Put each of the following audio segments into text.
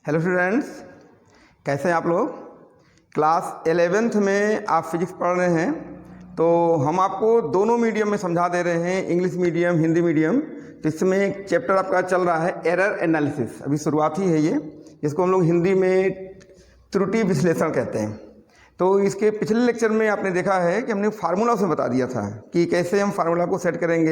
Hello students, कैसे हैं आप लोग। क्लास 11th में आप फिजिक्स पढ़ रहे हैं, तो हम आपको दोनों मीडियम में समझा दे रहे हैं, इंग्लिश मीडियम, हिंदी मीडियम। तो इसमें एक चैप्टर आपका चल रहा है एरर एनालिसिस, अभी शुरुआत ही है ये, जिसको हम लोग हिंदी में त्रुटि विश्लेषण कहते हैं। तो इसके पिछले लेक्चर में आपने देखा है कि हमने फार्मूला उसमें बता दिया था कि कैसे हम फार्मूला को सेट करेंगे,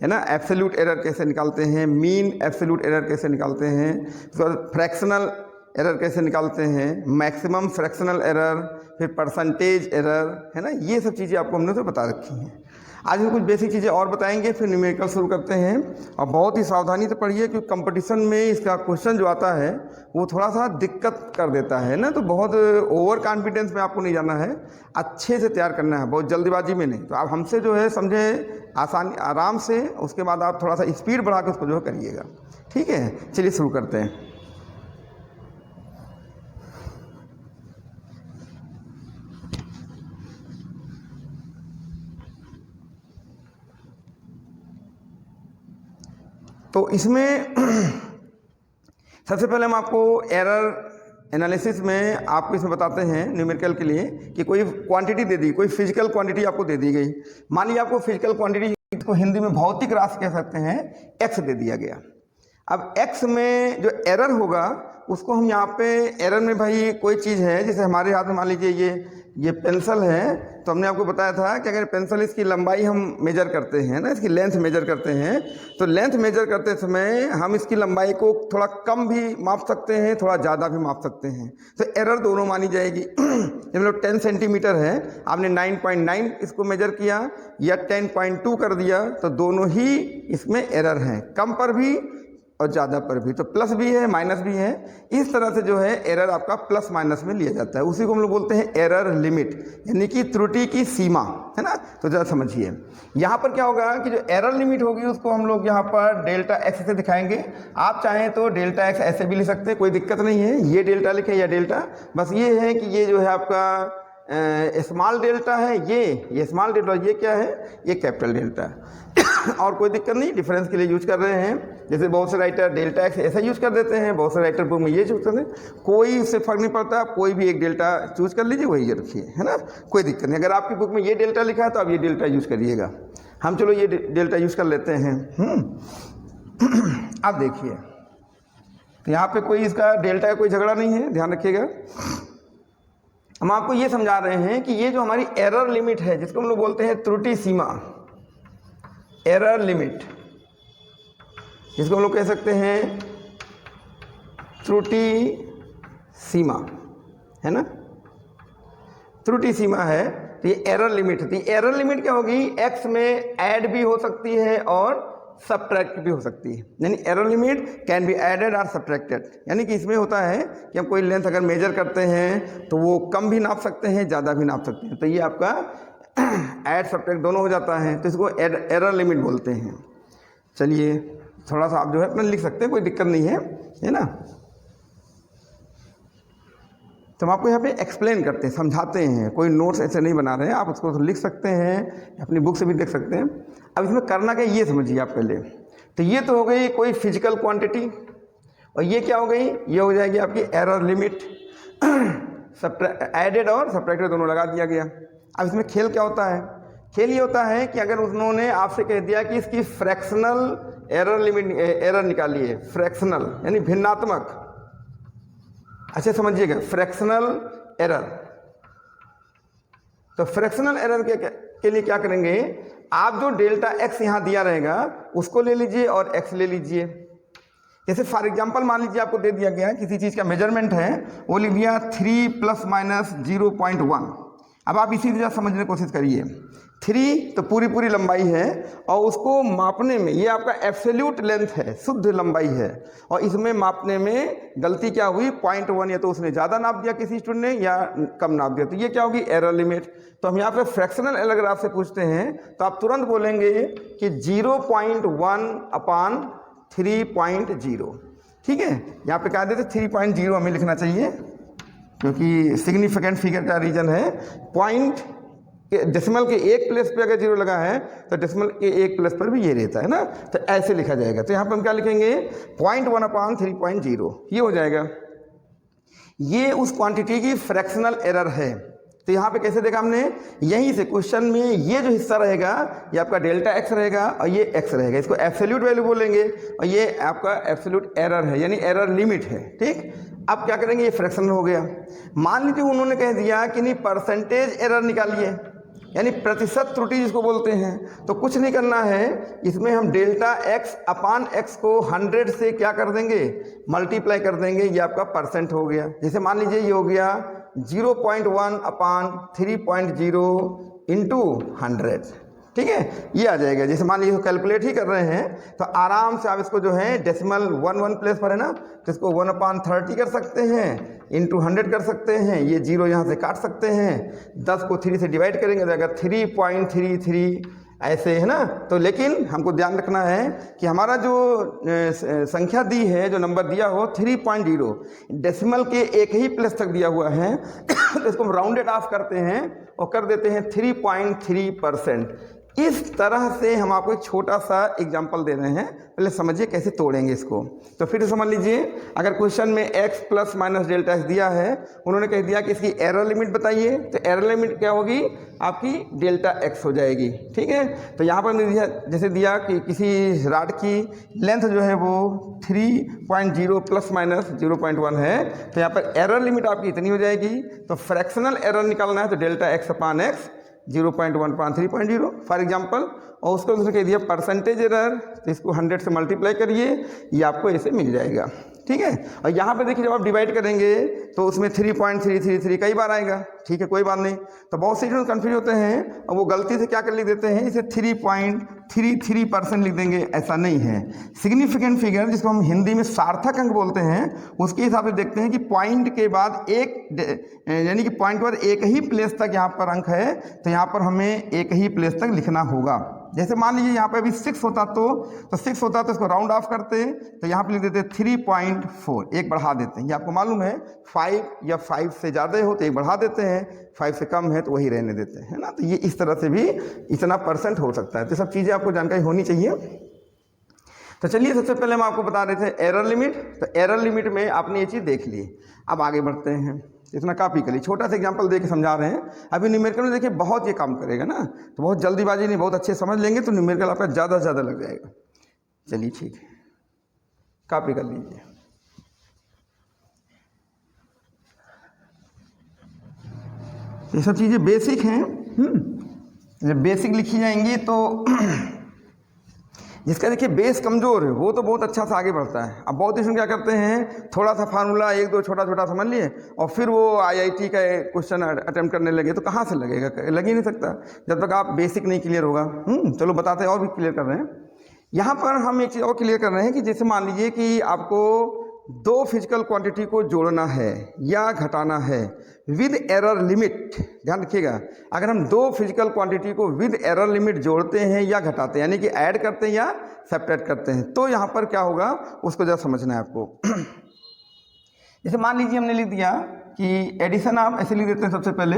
है ना। एब्सोल्यूट एरर कैसे निकालते हैं, मीन एब्सोल्यूट एरर कैसे निकालते हैं, उसके बाद फ्रैक्शनल एरर कैसे निकालते हैं, मैक्सिमम फ्रैक्शनल एरर, फिर परसेंटेज एरर, है ना। ये सब चीज़ें आपको हमने तो बता रखी हैं। आज हम कुछ बेसिक चीज़ें और बताएंगे, फिर न्यूमेरिकल शुरू करते हैं। और बहुत ही सावधानी से पढ़िए, क्योंकि कंपटीशन में इसका क्वेश्चन जो आता है वो थोड़ा सा दिक्कत कर देता है ना। तो बहुत ओवर कॉन्फिडेंस में आपको नहीं जाना है, अच्छे से तैयार करना है, बहुत जल्दीबाजी में नहीं। तो आप हमसे जो है समझे आसानी आराम से, उसके बाद आप थोड़ा सा स्पीड बढ़ा के उसको जो है करिएगा, ठीक है। चलिए शुरू करते हैं। तो इसमें सबसे पहले हम आपको एरर एनालिसिस में आपको इसमें बताते हैं न्यूमेरिकल के लिए कि कोई क्वांटिटी दे दी, कोई फिजिकल क्वांटिटी आपको दे दी गई। मान लीजिए आपको फिजिकल क्वांटिटी को हिंदी में भौतिक राशि कह सकते हैं, एक्स दे दिया गया। अब एक्स में जो एरर होगा उसको हम यहाँ पे एरर में, भाई कोई चीज़ है, जैसे हमारे हाथ में मान लीजिए ये पेंसिल है, तो हमने आपको बताया था कि अगर पेंसिल इसकी लंबाई हम मेजर करते हैं ना, इसकी लेंथ मेजर करते हैं, तो लेंथ मेजर करते समय हम इसकी लंबाई को थोड़ा कम भी माप सकते हैं, थोड़ा ज़्यादा भी माप सकते हैं। तो एरर दोनों मानी जाएगी। जब मतलब 10 सेंटीमीटर है, आपने 9.9 इसको मेजर किया या 10.2 कर दिया, तो दोनों ही इसमें एरर हैं, कम पर भी और ज़्यादा पर भी। तो प्लस भी है, माइनस भी है। इस तरह से जो है एरर आपका प्लस माइनस में लिया जाता है। उसी को हम लोग बोलते हैं एरर लिमिट, यानी कि त्रुटि की सीमा, है ना। तो ज़रा समझिए, यहाँ पर क्या होगा कि जो एरर लिमिट होगी उसको हम लोग यहाँ पर डेल्टा एक्स से दिखाएंगे। आप चाहें तो डेल्टा एक्स ऐसे भी लिख सकते हैं, कोई दिक्कत नहीं है। ये डेल्टा लिखे या डेल्टा, बस ये है कि ये जो है आपका स्मॉल डेल्टा है, ये स्मॉल डेल्टा, ये क्या है, ये कैपिटल डेल्टा है। और कोई दिक्कत नहीं, डिफरेंस के लिए यूज कर रहे हैं। जैसे बहुत से राइटर डेल्टा एक्स ऐसा यूज कर देते हैं, बहुत से राइटर बुक में ये चूज करते हैं, कोई उससे फर्क नहीं पड़ता। कोई भी एक डेल्टा चूज कर लीजिए, वही रखिए, है ना, कोई दिक्कत नहीं। अगर आपकी बुक में ये डेल्टा लिखा है तो आप ये डेल्टा यूज करिएगा। हम चलो ये डेल्टा यूज कर लेते हैं। आप देखिए, तो यहाँ पे कोई इसका डेल्टा का कोई झगड़ा नहीं है, ध्यान रखिएगा। हम आपको ये समझा रहे हैं कि ये जो हमारी एरर लिमिट है, जिसको हम लोग बोलते हैं त्रुटि सीमा, एरर लिमिट, जिसको हम लोग कह सकते हैं त्रुटि सीमा, है ना, त्रुटि सीमा है। तो ये एरर लिमिट है। तो एरर लिमिट क्या होगी, एक्स में ऐड भी हो सकती है और सब्ट्रैक्ट भी हो सकती है। यानी error limit can be added और सब्ट्रैक्टेड। यानी कि इसमें होता है कि हम कोई लेंथ अगर मेजर करते हैं तो वो कम भी नाप सकते हैं, ज़्यादा भी नाप सकते हैं। तो ये आपका ऐड सब्ट्रैक्ट दोनों हो जाता है, तो इसको एरर लिमिट बोलते हैं। चलिए थोड़ा सा आप जो है अपना लिख सकते हैं, कोई दिक्कत नहीं है ना। तो हम आपको यहाँ पे एक्सप्लेन करते हैं, समझाते हैं, कोई नोट्स ऐसे नहीं बना रहे हैं। आप उसको लिख सकते हैं, अपनी बुक से भी देख सकते हैं। अब इसमें करना क्या, ये समझिए आप पहले। तो ये तो हो गई कोई फिजिकल क्वांटिटी, और ये क्या हो गई, ये हो जाएगी आपकी एरर लिमिट। एडेड और सब्ट्रैक्टेड दोनों लगा दिया गया। अब इसमें खेल क्या होता है, खेल ये होता है कि अगर उन्होंने आपसे कह दिया कि इसकी फ्रैक्शनल एरर लिमिट, एरर निकालिए, फ्रैक्शनल यानी भिन्नात्मक। अच्छा समझिएगा, फ्रैक्शनल एरर। तो फ्रैक्शनल एरर के लिए क्या करेंगे, आप जो डेल्टा एक्स यहाँ दिया रहेगा उसको ले लीजिए और एक्स ले लीजिए। जैसे फॉर एग्जांपल मान लीजिए आपको दे दिया गया किसी चीज़ का मेजरमेंट है, वो लिख दिया 3 ± 0.1। अब आप इसी तरह समझने की कोशिश करिए। 3 तो पूरी लंबाई है, और उसको मापने में ये आपका एब्सोल्यूट लेंथ है, शुद्ध लंबाई है, और इसमें मापने में गलती क्या हुई, 0.1, या तो उसने ज़्यादा नाप दिया किसी स्टूडेंट ने या कम नाप दिया, तो ये क्या होगी, एरर लिमिट। तो हम यहाँ पे फ्रैक्शनल एरर अगर आपसे पूछते हैं तो आप तुरंत बोलेंगे कि 0.1/3.0। ठीक है, यहाँ पे कह देते 3.0 हमें लिखना चाहिए, क्योंकि सिग्निफिकेंट फिगर का रीजन है। पॉइंट डेसिमल के एक प्लेस पे अगर 0 लगा है तो डेसिमल के एक प्लेस पर भी ये रहता है ना, तो ऐसे लिखा जाएगा। तो यहाँ पर हम क्या लिखेंगे, 0.1/3.0, ये हो जाएगा। ये उस क्वांटिटी की फ्रैक्शनल एरर है। तो यहाँ पे कैसे देखा हमने, यहीं से क्वेश्चन में ये जो हिस्सा रहेगा ये आपका डेल्टा एक्स रहेगा और ये एक्स रहेगा, इसको एब्सोल्यूट वैल्यू बोलेंगे और ये आपका एब्सोल्यूट एरर है यानी एरर लिमिट है। ठीक, अब क्या करेंगे, ये फ्रैक्शनल हो गया। मान लीजिए उन्होंने कह दिया कि नहीं परसेंटेज एरर निकालिए यानी प्रतिशत त्रुटि जिसको बोलते हैं। तो कुछ नहीं करना है, इसमें हम डेल्टा एक्स अपान एक्स को 100 से क्या कर देंगे, मल्टीप्लाई कर देंगे, ये आपका परसेंट हो गया। जैसे मान लीजिए ये हो गया 0.1 अपान 3.0 इंटू 100, ठीक है, ये आ जाएगा। जैसे मान लीजिए कैलकुलेट ही कर रहे हैं तो आराम से आप इसको जो है डेसिमल 1 प्लेस पर है ना, तो इसको 1/30 कर सकते हैं, इंटू 100 कर सकते हैं, ये 0 यहाँ से काट सकते हैं, 10 को 3 से डिवाइड करेंगे तो अगर 3.33 ऐसे है ना। तो लेकिन हमको ध्यान रखना है कि हमारा जो संख्या दी है, जो नंबर दिया हो 3.0 डेसिमल के एक ही प्लेस तक दिया हुआ है तो इसको हम राउंडेड ऑफ करते हैं और कर देते हैं 3.3%। इस तरह से हम आपको एक छोटा सा एग्जांपल दे रहे हैं, पहले समझिए कैसे तोड़ेंगे इसको। तो फिर समझ लीजिए, अगर क्वेश्चन में x plus minus delta x दिया है, उन्होंने कह दिया कि इसकी एरर लिमिट बताइए, तो एरर लिमिट क्या होगी आपकी डेल्टा एक्स हो जाएगी। ठीक है, तो यहाँ पर दिया, जैसे दिया कि किसी राड की लेंथ जो है वो 3.0 प्लस माइनस 0.1 है, तो यहाँ पर एरर लिमिट आपकी इतनी हो जाएगी। तो फ्रैक्शनल एरर निकालना है तो delta x upon x 0.1/3.0 for example, और उसको उसने कह दिया परसेंटेज एरर, तो इसको 100 से मल्टीप्लाई करिए, ये आपको ऐसे मिल जाएगा। ठीक है, और यहाँ पे देखिए जब आप डिवाइड करेंगे तो उसमें 3.333 कई बार आएगा। ठीक है, कोई बात नहीं। तो बहुत से स्टूडेंट कन्फ्यूज होते हैं और वो गलती से क्या कर लिख देते हैं, इसे 3.33% लिख देंगे, ऐसा नहीं है। सिग्निफिकेंट फिगर जिसको हम हिंदी में सार्थक अंक बोलते हैं, उसके हिसाब से देखते हैं कि पॉइंट के बाद एक यानी कि पॉइंट के बाद एक ही प्लेस तक यहाँ पर अंक है, तो यहाँ पर हमें एक ही प्लेस तक लिखना होगा। जैसे मान लीजिए यहाँ पे अभी 6 होता तो 6 होता तो इसको राउंड ऑफ करते हैं, तो यहाँ पे लिख देते 3.4, एक बढ़ा देते हैं। ये आपको मालूम है 5 या 5 से ज़्यादा हो तो एक बढ़ा देते हैं, 5 से कम है तो वही रहने देते हैं, है ना। तो ये इस तरह से भी इतना % हो सकता है। तो सब चीज़ें आपको जानकारी होनी चाहिए। तो चलिए सबसे पहले हम आपको बता रहे थे एरर लिमिट। तो एरर लिमिट में आपने ये चीज़ देख ली, अब आगे बढ़ते हैं। इतना कॉपी करिए, छोटा सा एग्जांपल दे के समझा रहे हैं। अभी न्यूमेरिकल में देखिए बहुत ये काम करेगा ना, तो बहुत जल्दीबाजी नहीं, बहुत अच्छे समझ लेंगे तो न्यूमेरिकल आपका ज़्यादा से ज़्यादा लग जाएगा। चलिए ठीक है, कॉपी कर लीजिए। ये सब चीज़ें बेसिक हैं, जब बेसिक लिखी जाएंगी तो जिसका देखिए बेस कमज़ोर है वो तो बहुत अच्छा सा आगे बढ़ता है। अब बहुत स्टूडेंट क्या करते हैं, थोड़ा सा फार्मूला 1-2 छोटा समझ लिए और फिर वो IIT का क्वेश्चन अटेम्प्ट करने लगे, तो कहाँ से लगेगा, लग ही नहीं सकता जब तक आप बेसिक नहीं क्लियर होगा। चलो बताते हैं, और भी क्लियर कर रहे हैं। यहाँ पर हम एक चीज़ और क्लियर कर रहे हैं कि जैसे मान लीजिए कि आपको 2 फिजिकल क्वांटिटी को जोड़ना है या घटाना है विद एरर लिमिट। ध्यान रखिएगा, अगर हम 2 फिजिकल क्वांटिटी को विद एरर लिमिट जोड़ते हैं या घटाते हैं, यानी कि ऐड करते हैं या सब्ट्रैक्ट करते हैं, तो यहाँ पर क्या होगा उसको जरा समझना है आपको। जैसे मान लीजिए हमने लिख दिया कि एडिशन, आप ऐसे लिख देते हैं सबसे पहले,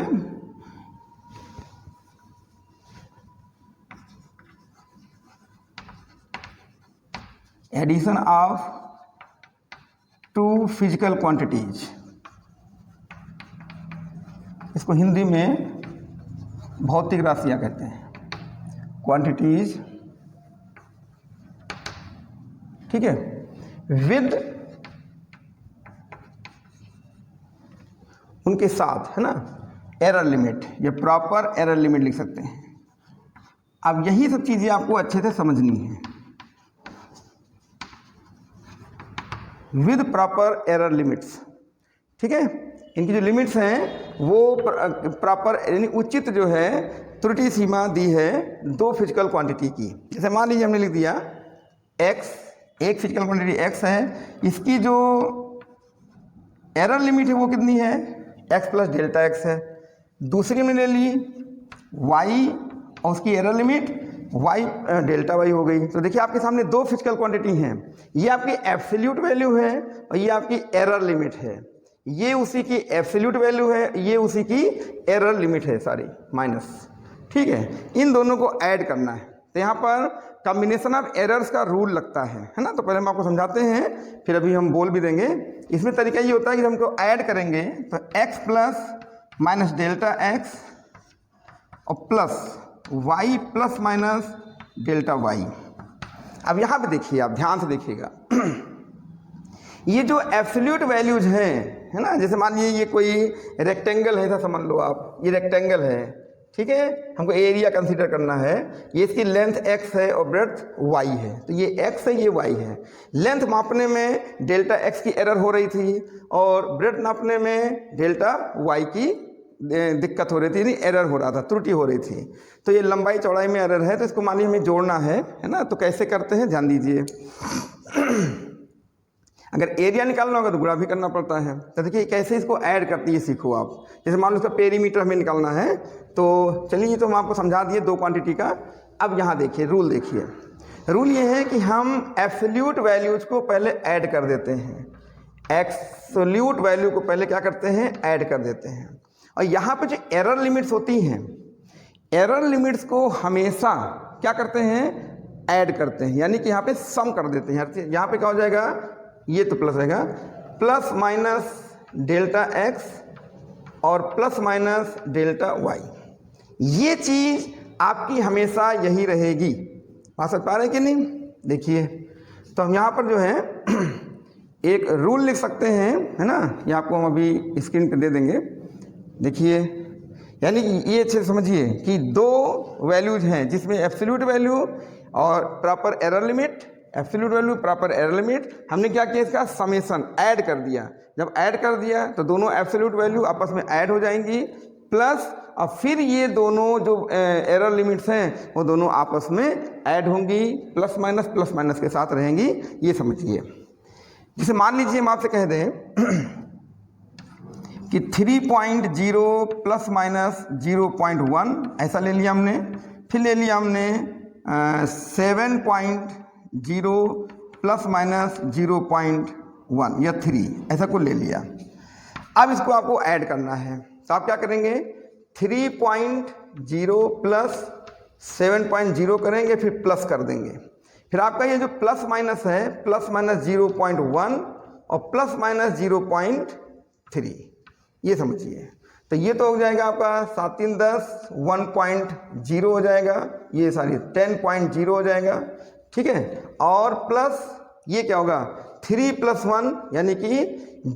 एडिशन ऑफ 2 फिजिकल क्वांटिटीज, इसको हिंदी में भौतिक राशियां कहते हैं, क्वांटिटीज। ठीक है, विद उनके साथ, है ना, एरर लिमिट, ये प्रॉपर एरर लिमिट लिख सकते हैं। अब यही सब चीजें आपको अच्छे से समझनी है, विद प्रॉपर एरर लिमिट्स। ठीक है, इनकी जो लिमिट्स हैं वो प्रॉपर यानी उचित जो है त्रुटि सीमा दी है 2 फिजिकल क्वांटिटी की। जैसे मान लीजिए हमने लिख दिया x, एक फिजिकल क्वांटिटी x है, इसकी जो एरर लिमिट है वो कितनी है, x प्लस डेल्टा x है। दूसरी हमने ले ली y और उसकी error limit y delta y हो गई। तो देखिए आपके सामने 2 फिजिकल क्वांटिटी हैं, ये आपकी एब्सोल्यूट वैल्यू है और ये आपकी एरर लिमिट है। ये उसी की एब्सोल्यूट वैल्यू है, ये उसी की एरर लिमिट है, सारी माइनस। ठीक है, इन दोनों को ऐड करना है। तो यहाँ पर कॉम्बिनेशन ऑफ एरर्स का रूल लगता है ना। तो पहले हम आपको समझाते हैं, फिर अभी हम बोल भी देंगे। इसमें तरीका ये होता है कि हमको ऐड करेंगे तो x plus minus delta x और plus y plus minus delta y। अब यहाँ पे देखिए, आप ध्यान से देखिएगा ये जो एब्सोल्यूट वैल्यूज हैं, है ना, जैसे मान लीजिए ये कोई रेक्टेंगल है, ऐसा समझ लो आप, ये रेक्टेंगल है, ठीक है, हमको एरिया कंसीडर करना है। ये इसकी लेंथ x है और ब्रेड्थ y है, तो ये x है, ये y है। लेंथ मापने में डेल्टा x की एरर हो रही थी और ब्रेड्थ नापने में डेल्टा y की दिक्कत हो रही थी, नहीं एरर हो रहा था, त्रुटि हो रही थी। तो ये लंबाई चौड़ाई में एरर है, तो इसको मान लीजिए हमें जोड़ना है ना। तो कैसे करते हैं ध्यान दीजिए। अगर एरिया निकालना होगा तो गुणा भी करना पड़ता है। तो देखिए कैसे इसको ऐड करती है सीखो आप। जैसे मान लो इसका पेरीमीटर हमें निकालना है, तो चलिए ये तो हम आपको समझा दिए दो क्वांटिटी का। अब यहाँ देखिए रूल, देखिए रूल ये है कि हम एब्सोल्यूट वैल्यूज को पहले ऐड कर देते हैं। एब्सोल्यूट वैल्यू को पहले क्या करते हैं, ऐड कर देते हैं। और यहाँ पे जो एरर लिमिट्स होती हैं, एरर लिमिट्स को हमेशा क्या करते हैं, ऐड करते हैं, यानी कि यहाँ पे सम कर देते हैं। यहाँ पे क्या हो जाएगा, ये तो प्लस रहेगा, प्लस माइनस डेल्टा एक्स और प्लस माइनस डेल्टा वाई। ये चीज़ आपकी हमेशा यही रहेगी। बात समझ पा रहे हैं कि नहीं। देखिए तो हम यहाँ पर जो है एक रूल लिख सकते हैं, है ना, ये आपको हम अभी स्क्रीन पे दे देंगे। देखिए यानी कि ये अच्छे से समझिए कि दो वैल्यूज हैं जिसमें एब्सोल्यूट वैल्यू और proper error limit, absolute value proper error limit, हमने क्या किया, इसका समेशन ऐड कर दिया। जब ऐड कर दिया तो दोनों एब्सोल्यूट वैल्यू आपस में ऐड हो जाएंगी, प्लस और फिर ये दोनों जो एरर लिमिट्स हैं वो दोनों आपस में ऐड होंगी, प्लस माइनस के साथ रहेंगी। ये समझिए। जैसे मान लीजिए हम आपसे कह दें कि 3.0 प्लस माइनस 0.1 ऐसा ले लिया हमने, फिर ले लिया हमने 7.0 प्लस माइनस 0.1 या 3 ऐसा कुछ ले लिया। अब इसको आपको ऐड करना है, तो आप क्या करेंगे, 3.0 प्लस 7.0 करेंगे, फिर प्लस कर देंगे। फिर आपका ये जो प्लस माइनस है, प्लस माइनस 0.1 और प्लस माइनस 0.3, ये समझिए। तो ये तो हो जाएगा आपका 7 3 10 1.0 हो जाएगा, ये सारी 10.0 हो जाएगा, ठीक है। और प्लस ये क्या होगा, 3 + 1 यानी कि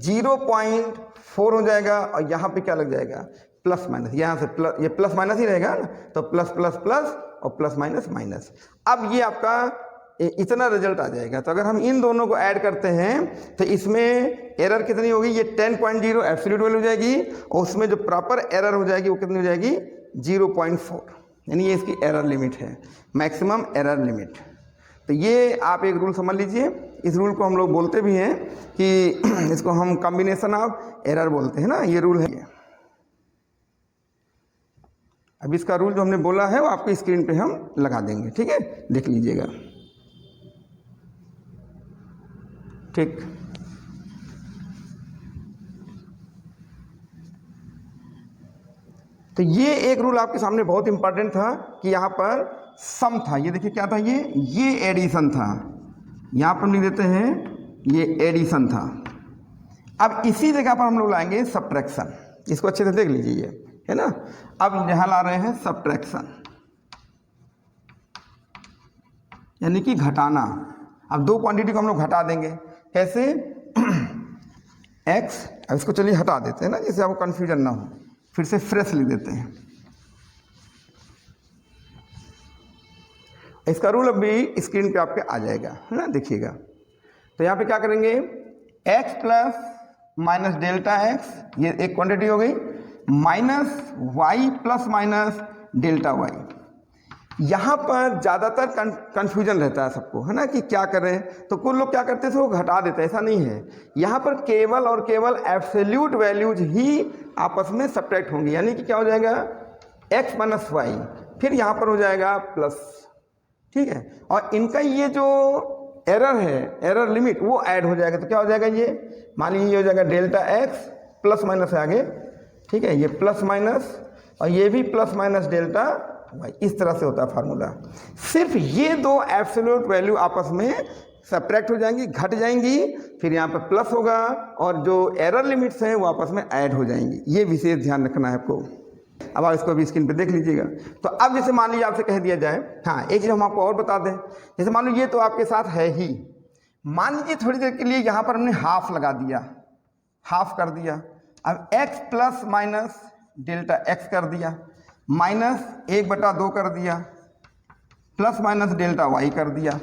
0.4 हो जाएगा। और यहाँ पे क्या लग जाएगा, प्लस माइनस, यहाँ से प्लस, ये प्लस माइनस ही रहेगा ना, तो प्लस प्लस प्लस और प्लस माइनस माइनस। अब ये आपका इतना रिजल्ट आ जाएगा। तो अगर हम इन दोनों को ऐड करते हैं तो इसमें एरर कितनी होगी, ये 10.0 एब्सोल्यूट वैल्यू हो जाएगी, और उसमें जो प्रॉपर एरर हो जाएगी वो कितनी हो जाएगी, 0.4, यानी ये इसकी एरर लिमिट है, मैक्सिमम एरर लिमिट। तो ये आप एक रूल समझ लीजिए। इस रूल को हम लोग बोलते भी हैं कि इसको हम कॉम्बिनेशन ऑफ एरर बोलते हैं ना, ये रूल है। अब इसका रूल जो हमने बोला है वो आपकी स्क्रीन पे हम लगा देंगे, ठीक है, देख लीजिएगा, ठीक। तो ये एक रूल आपके सामने बहुत इंपॉर्टेंट था कि यहाँ पर सम था, ये देखिए क्या था, ये एडिशन था, यहाँ पर लिख देते हैं ये एडिशन था। अब इसी जगह पर हम लोग लाएंगे सब्ट्रैक्शन, इसको अच्छे से देख लीजिए, ये है ना। अब यहाँ ला रहे हैं सब्ट्रैक्शन, यानी कि घटाना। अब दो क्वांटिटी को हम लोग घटा देंगे, कैसे, x, अब इसको चलिए हटा देते हैं ना, जिससे आपको कन्फ्यूजन ना हो, फिर से फ्रेश लिख देते हैं। इसका रूल अभी स्क्रीन पे आपके आ जाएगा, है ना, देखिएगा। तो यहाँ पे क्या करेंगे, x plus minus delta x, ये एक क्वांटिटी हो गई, minus y plus minus delta y। यहाँ पर ज़्यादातर कन्फ्यूजन रहता है सबको, है ना, कि क्या करें। तो कुछ लोग क्या करते थे, वो घटा देते, ऐसा नहीं है। यहाँ पर केवल और केवल एब्सोल्यूट वैल्यूज ही आपस में सब्ट्रैक्ट होंगी, यानी कि क्या हो जाएगा, x माइनस वाई, फिर यहाँ पर हो जाएगा प्लस, ठीक है। और इनका ये जो एरर है, एरर लिमिट, वो ऐड हो जाएगा। तो क्या हो जाएगा, ये मान लीजिए ये हो जाएगा डेल्टा x प्लस माइनस है आगे, ठीक है, ये प्लस माइनस, और ये भी प्लस माइनस डेल्टा वाई। इस तरह से होता है फार्मूला। सिर्फ ये दो एब्सोल्यूट वैल्यू आपस में सब्ट्रैक्ट हो जाएंगी, घट जाएंगी, फिर यहाँ पे प्लस होगा और जो एरर लिमिट्स हैं वो आपस में ऐड हो जाएंगी। ये विशेष ध्यान रखना है आपको। अब आप इसको भी स्क्रीन पे देख लीजिएगा। तो अब जैसे मान लीजिए आपसे कह दिया जाए, हाँ एक चीज़ हम आपको और बता दें, जैसे मान लो ये तो आपके साथ है ही, मान लीजिए थोड़ी देर के लिए यहाँ पर हमने हाफ लगा दिया, हाफ कर दिया। अब x plus minus delta x कर दिया, माइनस 1/2 कर दिया, प्लस माइनस डेल्टा y कर दिया।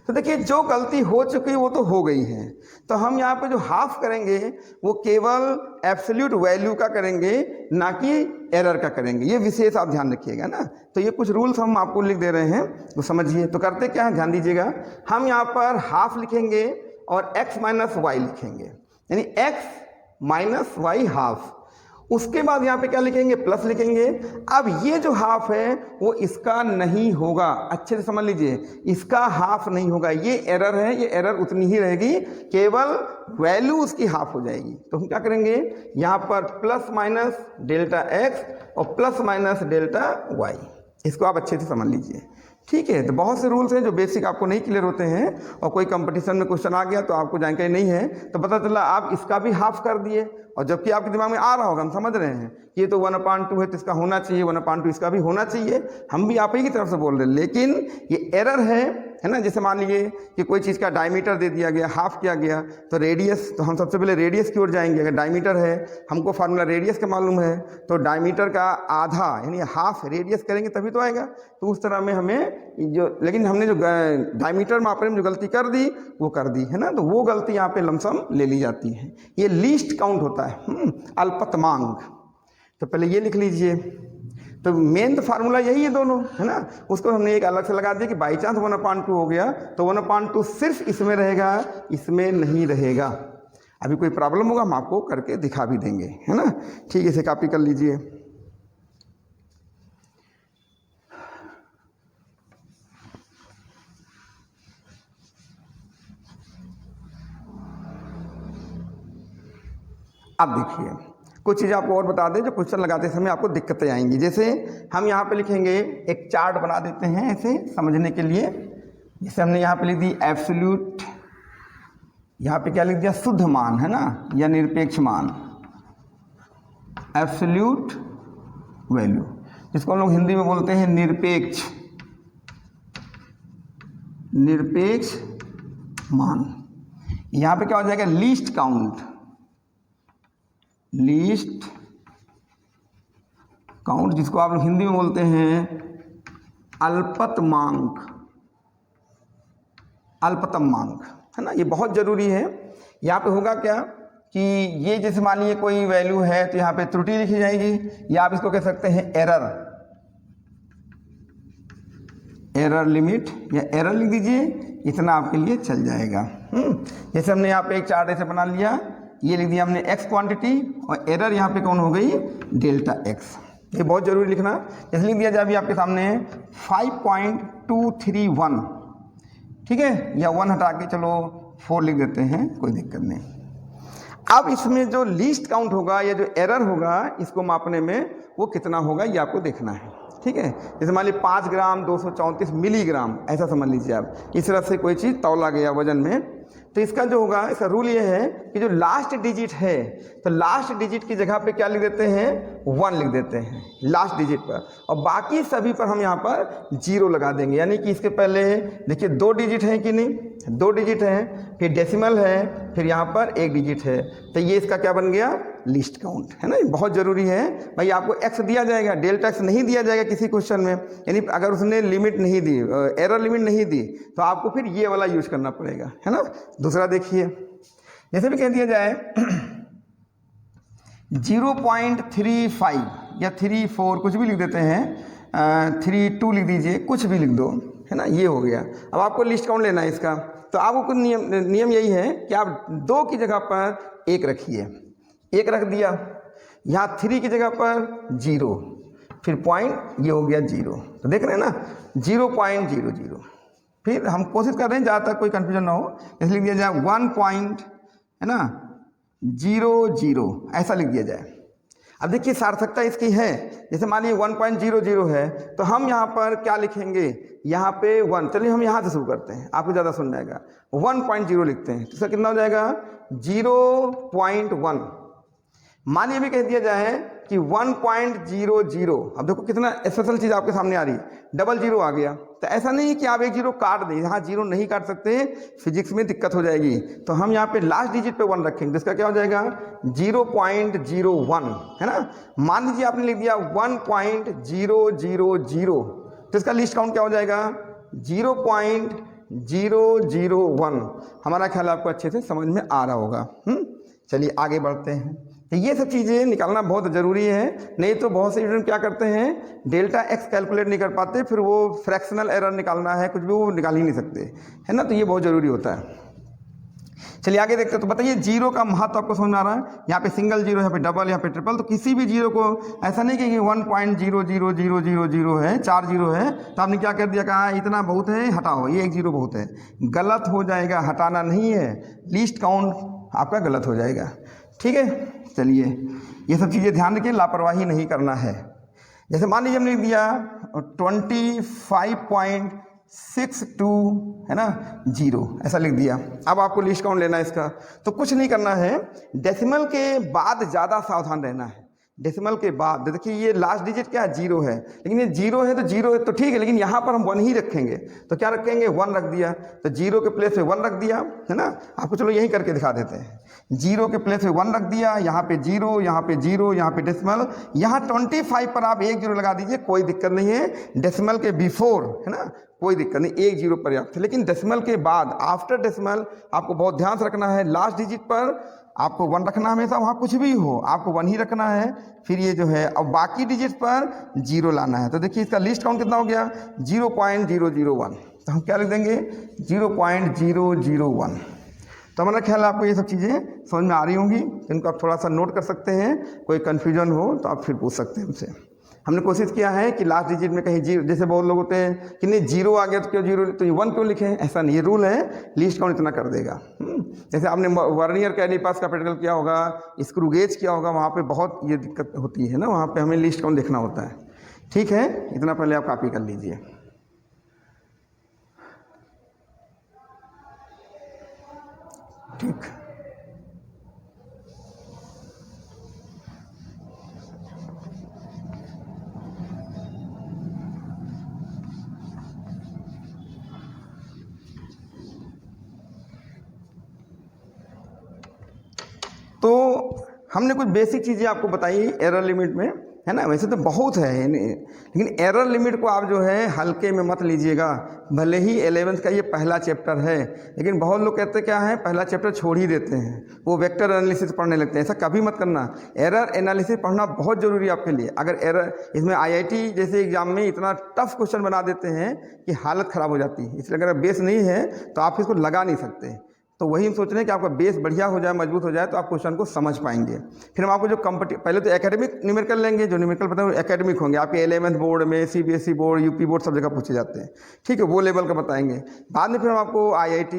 तो देखिए जो गलती हो चुकी है वो तो हो गई है। तो हम यहाँ पे जो हाफ करेंगे वो केवल एब्सोल्यूट वैल्यू का करेंगे, ना कि एरर का करेंगे। ये विशेष आप ध्यान रखिएगा ना। तो ये कुछ रूल्स हम आपको लिख दे रहे हैं, वो समझिए। तो करते क्या है, ध्यान दीजिएगा। हम यहाँ पर हाफ लिखेंगे और x माइनस वाई लिखेंगे, यानी x माइनस वाई हाफ। उसके बाद यहाँ पे क्या लिखेंगे, प्लस लिखेंगे। अब ये जो हाफ है वो इसका नहीं होगा, अच्छे से समझ लीजिए, इसका हाफ नहीं होगा। ये एरर है, ये एरर उतनी ही रहेगी, केवल वैल्यू उसकी हाफ हो जाएगी। तो हम क्या करेंगे, यहाँ पर प्लस माइनस डेल्टा x और प्लस माइनस डेल्टा y, इसको आप अच्छे से समझ लीजिए। ठीक है। तो बहुत से रूल्स हैं जो बेसिक आपको नहीं क्लियर होते हैं, और कोई कंपटीशन में क्वेश्चन आ गया तो आपको जानकारी नहीं है तो पता चला आप इसका भी हाफ कर दिए, और जबकि आपके दिमाग में आ रहा होगा, हम समझ रहे हैं कि ये तो 1/2 है तो इसका होना चाहिए, 1/2 इसका भी होना चाहिए, हम भी आप ही की तरफ से बोल रहे हैं। लेकिन ये एरर है ना। जैसे मान लीजिए कि कोई चीज़ का डायमीटर दे दिया गया, हाफ किया गया, तो रेडियस, तो हम सबसे पहले रेडियस की ओर जाएंगे। अगर डायमीटर है, हमको फार्मूला रेडियस का मालूम है, तो डायमीटर का आधा यानी हाफ रेडियस करेंगे तभी तो आएगा। तो उस तरह में हमें जो, लेकिन हमने जो डायमीटर मापने में जो गलती कर दी वो कर दी है ना, तो वो गलती यहाँ पे लमसम ले ली जाती है। ये लीस्ट काउंट होता है, अल्पतमांक। तो पहले ये लिख लीजिए। तो मेन तो फार्मूला यही है दोनों, है ना। उसको हमने एक अलग से लगा दिया कि बाई चांस 1/2 हो गया तो 1/2 सिर्फ इसमें रहेगा, इसमें नहीं रहेगा। अभी कोई प्रॉब्लम होगा हम आपको करके दिखा भी देंगे, है ना। ठीक है, इसे कॉपी कर लीजिए। अब देखिए कुछ चीज़ें आपको और बता दें जो क्वेश्चन लगाते समय आपको दिक्कतें आएंगी। जैसे हम यहाँ पे लिखेंगे, एक चार्ट बना देते हैं ऐसे समझने के लिए। जैसे हमने यहाँ पे लिख दी एब्सोल्यूट, यहाँ पे क्या लिख दिया, शुद्ध मान, है ना, या निरपेक्ष मान, एब्सोल्यूट वैल्यू, जिसको हम लोग हिंदी में बोलते हैं निरपेक्ष, निरपेक्ष मान। यहाँ पे क्या हो जाएगा, लीस्ट काउंट, लीस्ट काउंट, जिसको आप लोग हिंदी में बोलते हैं अल्पतमांक, अल्पतम मांक, है ना। ये बहुत ज़रूरी है। यहाँ पे होगा क्या कि ये जैसे मान लीजिए कोई वैल्यू है तो यहाँ पे त्रुटि लिखी जाएगी, या आप इसको कह सकते हैं एरर, एरर लिमिट, या एरर लिख दीजिए, इतना आपके लिए चल जाएगा। जैसे हमने यहाँ पे एक चार्ट ऐसे बना लिया, ये लिख दिया हमने x क्वांटिटी, और एरर यहाँ पे कौन हो गई, डेल्टा x। ये बहुत जरूरी लिखना। जैसे लिख दिया जाए अभी आपके सामने 5.231, ठीक है, या 1 हटा के चलो 4 लिख देते हैं, कोई दिक्कत नहीं। अब इसमें जो लीस्ट काउंट होगा या जो एरर होगा इसको मापने में वो कितना होगा ये आपको देखना है, ठीक है। जैसे मान लीजिए 5 ग्राम 234 मिलीग्राम, ऐसा समझ लीजिए आप। इस तरह से कोई चीज़ तौला गया वजन में, तो इसका जो होगा, इसका रूल ये है कि जो लास्ट डिजिट है, तो लास्ट डिजिट की जगह पे क्या लिख देते हैं, 1 लिख देते हैं लास्ट डिजिट पर, और बाकी सभी पर हम यहाँ पर 0 लगा देंगे। यानी कि इसके पहले देखिए 2 डिजिट हैं कि नहीं, 2 डिजिट हैं, फिर डेसिमल है, फिर यहाँ पर 1 डिजिट है, तो ये इसका क्या बन गया, लिस्ट काउंट, है ना। ये बहुत ज़रूरी है भाई। आपको x दिया जाएगा, डेल्टा x नहीं दिया जाएगा किसी क्वेश्चन में, यानी अगर उसने लिमिट नहीं दी, एरर लिमिट नहीं दी, तो आपको फिर ये वाला यूज करना पड़ेगा, है ना। दूसरा देखिए, जैसे भी कह दिया जाए 0.35 या 34 कुछ भी लिख देते हैं, 32 लिख दीजिए, कुछ भी लिख दो, है ना। ये हो गया। अब आपको लिस्ट काउंट लेना है इसका, तो आपको नियम यही है कि आप 2 की जगह पर 1 रखिए, 1 रख दिया, यहाँ 3 की जगह पर 0, फिर पॉइंट, ये हो गया 0। तो देख रहे हैं ना, 0.00। फिर हम कोशिश कर रहे हैं ज़्यादातर कोई कन्फ्यूजन ना हो, इसलिए लिख दिया जाए 1 पॉइंट, है ना, 00, ऐसा लिख दिया जाए। अब देखिए सार्थकता इसकी है, जैसे मान लीजिए 1.00 है तो हम यहाँ पर क्या लिखेंगे, यहाँ पे 1, चलिए हम यहाँ से शुरू करते हैं, आपको ज़्यादा सुन जाएगा। 1.0 लिखते हैं तो इसका कितना हो जाएगा 0.1। मान ये भी कह दिया जाए कि 1.00, अब देखो कितना स्पेशल चीज़ आपके सामने आ रही है, डबल जीरो आ गया। तो ऐसा नहीं है कि आप एक जीरो काट दें, यहाँ जीरो नहीं काट सकते, फिजिक्स में दिक्कत हो जाएगी। तो हम यहाँ पे लास्ट डिजिट पे 1 रखेंगे, जिसका क्या हो जाएगा 0.01, है ना। मान लीजिए आपने लिख दिया 1.000, तो इसका लिस्ट काउंट क्या हो जाएगा 0.001। हमारा ख्याल आपको अच्छे से समझ में आ रहा होगा। चलिए आगे बढ़ते हैं। तो ये सब चीज़ें निकालना बहुत ज़रूरी है, नहीं तो बहुत से स्टूडेंट क्या करते हैं डेल्टा एक्स कैलकुलेट नहीं कर पाते, फिर वो फ्रैक्शनल एरर निकालना है, कुछ भी वो निकाल ही नहीं सकते, है ना। तो ये बहुत ज़रूरी होता है। चलिए आगे देखते हैं। तो बताइए जीरो का महत्व आपको समझ में आ रहा है। यहाँ पे सिंगल जीरो, यहाँ पे डबल, यहाँ पे ट्रिपल, तो किसी भी जीरो को ऐसा नहीं कि 1.00000 है, 4 जीरो है तो आपने क्या कर दिया, कहा इतना बहुत है हटाओ, ये 1 जीरो बहुत है, गलत हो जाएगा, हटाना नहीं है, लिस्ट काउंट आपका गलत हो जाएगा, ठीक है। चलिए ये सब चीज़ें ध्यान रखिए, लापरवाही नहीं करना है। जैसे मान लीजिए हमने दिया 25.62 है ना 0, ऐसा लिख दिया। अब आपको लिस्ट काउंट लेना है इसका, तो कुछ नहीं करना है, डेसिमल के बाद ज़्यादा सावधान रहना है। डेसिमल के बाद देखिए ये लास्ट डिजिट क्या है 0 है, लेकिन ये 0 है तो 0 है तो ठीक है, लेकिन यहाँ पर हम 1 ही रखेंगे, तो क्या रखेंगे 1 रख दिया, तो 0 के प्लेस पे 1 रख दिया, है ना। आपको चलो यही करके दिखा देते हैं। 0 के प्लेस पे 1 रख दिया, यहाँ पे 0, यहाँ पे 0, यहाँ पे डेसिमल, यहाँ 25 पर आप 1 जीरो लगा दीजिए, कोई दिक्कत नहीं है। डेसिमल के बिफोर, है ना, कोई दिक्कत नहीं, 1 जीरो पर्याप्त है, लेकिन डेसिमल के बाद आफ्टर डेसिमल आपको बहुत ध्यान से रखना है। लास्ट डिजिट पर आपको 1 रखना हमेशा, वहाँ कुछ भी हो आपको 1 ही रखना है। फिर ये जो है अब बाकी डिजिट पर 0 लाना है। तो देखिए इसका लिस्ट काउंट कितना हो गया 0.001, तो हम क्या लिख देंगे 0.001। तो हमारा ख्याल आपको ये सब चीज़ें समझ में आ रही होंगी, इनको आप थोड़ा सा नोट कर सकते हैं, कोई कन्फ्यूजन हो तो आप फिर पूछ सकते हैं हमसे। हमने कोशिश किया है कि लास्ट डिजिट में कहीं 0, जैसे बहुत लोग होते हैं कि नहीं 0 आ गया तो क्यों 0, तो ये 1 क्यों लिखे, ऐसा नहीं, ये रूल है, लिस्ट काउंट इतना कर देगा। जैसे आपने वर्नियर कैलिपर्स का प्रैक्टिकल किया होगा, स्क्रू गेज किया होगा, वहाँ पे बहुत ये दिक्कत होती है ना, वहाँ पे हमें लिस्ट काउंट देखना होता है। ठीक है, इतना पहले आप कॉपी कर लीजिए। ठीक, तो हमने कुछ बेसिक चीज़ें आपको बताई एरर लिमिट में, है ना। वैसे तो बहुत है, लेकिन एरर लिमिट को आप जो है हल्के में मत लीजिएगा। भले ही 11th का ये पहला चैप्टर है, लेकिन बहुत लोग कहते क्या है पहला चैप्टर छोड़ ही देते हैं, वो वेक्टर एनालिसिस पढ़ने लगते हैं। ऐसा कभी मत करना, एरर एनालिसिस पढ़ना बहुत ज़रूरी है आपके लिए। अगर एरर इसमें IIT जैसे एग्जाम में इतना टफ क्वेश्चन बना देते हैं कि हालत ख़राब हो जाती है, इसलिए अगर बेस नहीं है तो आप इसको लगा नहीं सकते। तो वही हम सोच रहे हैं कि आपका बेस बढ़िया हो जाए, मजबूत हो जाए, तो आप क्वेश्चन को समझ पाएंगे। फिर हम आपको जो पहले तो एकेडमिक न्यूमेरिकल लेंगे, जो न्यूमेरिकल पता है एकेडमिक होंगे, आपके 11th बोर्ड में, CBSE बोर्ड, UP बोर्ड सब जगह पूछे जाते हैं, ठीक है, वो लेवल का बताएंगे। बाद में फिर हम आपको IIT,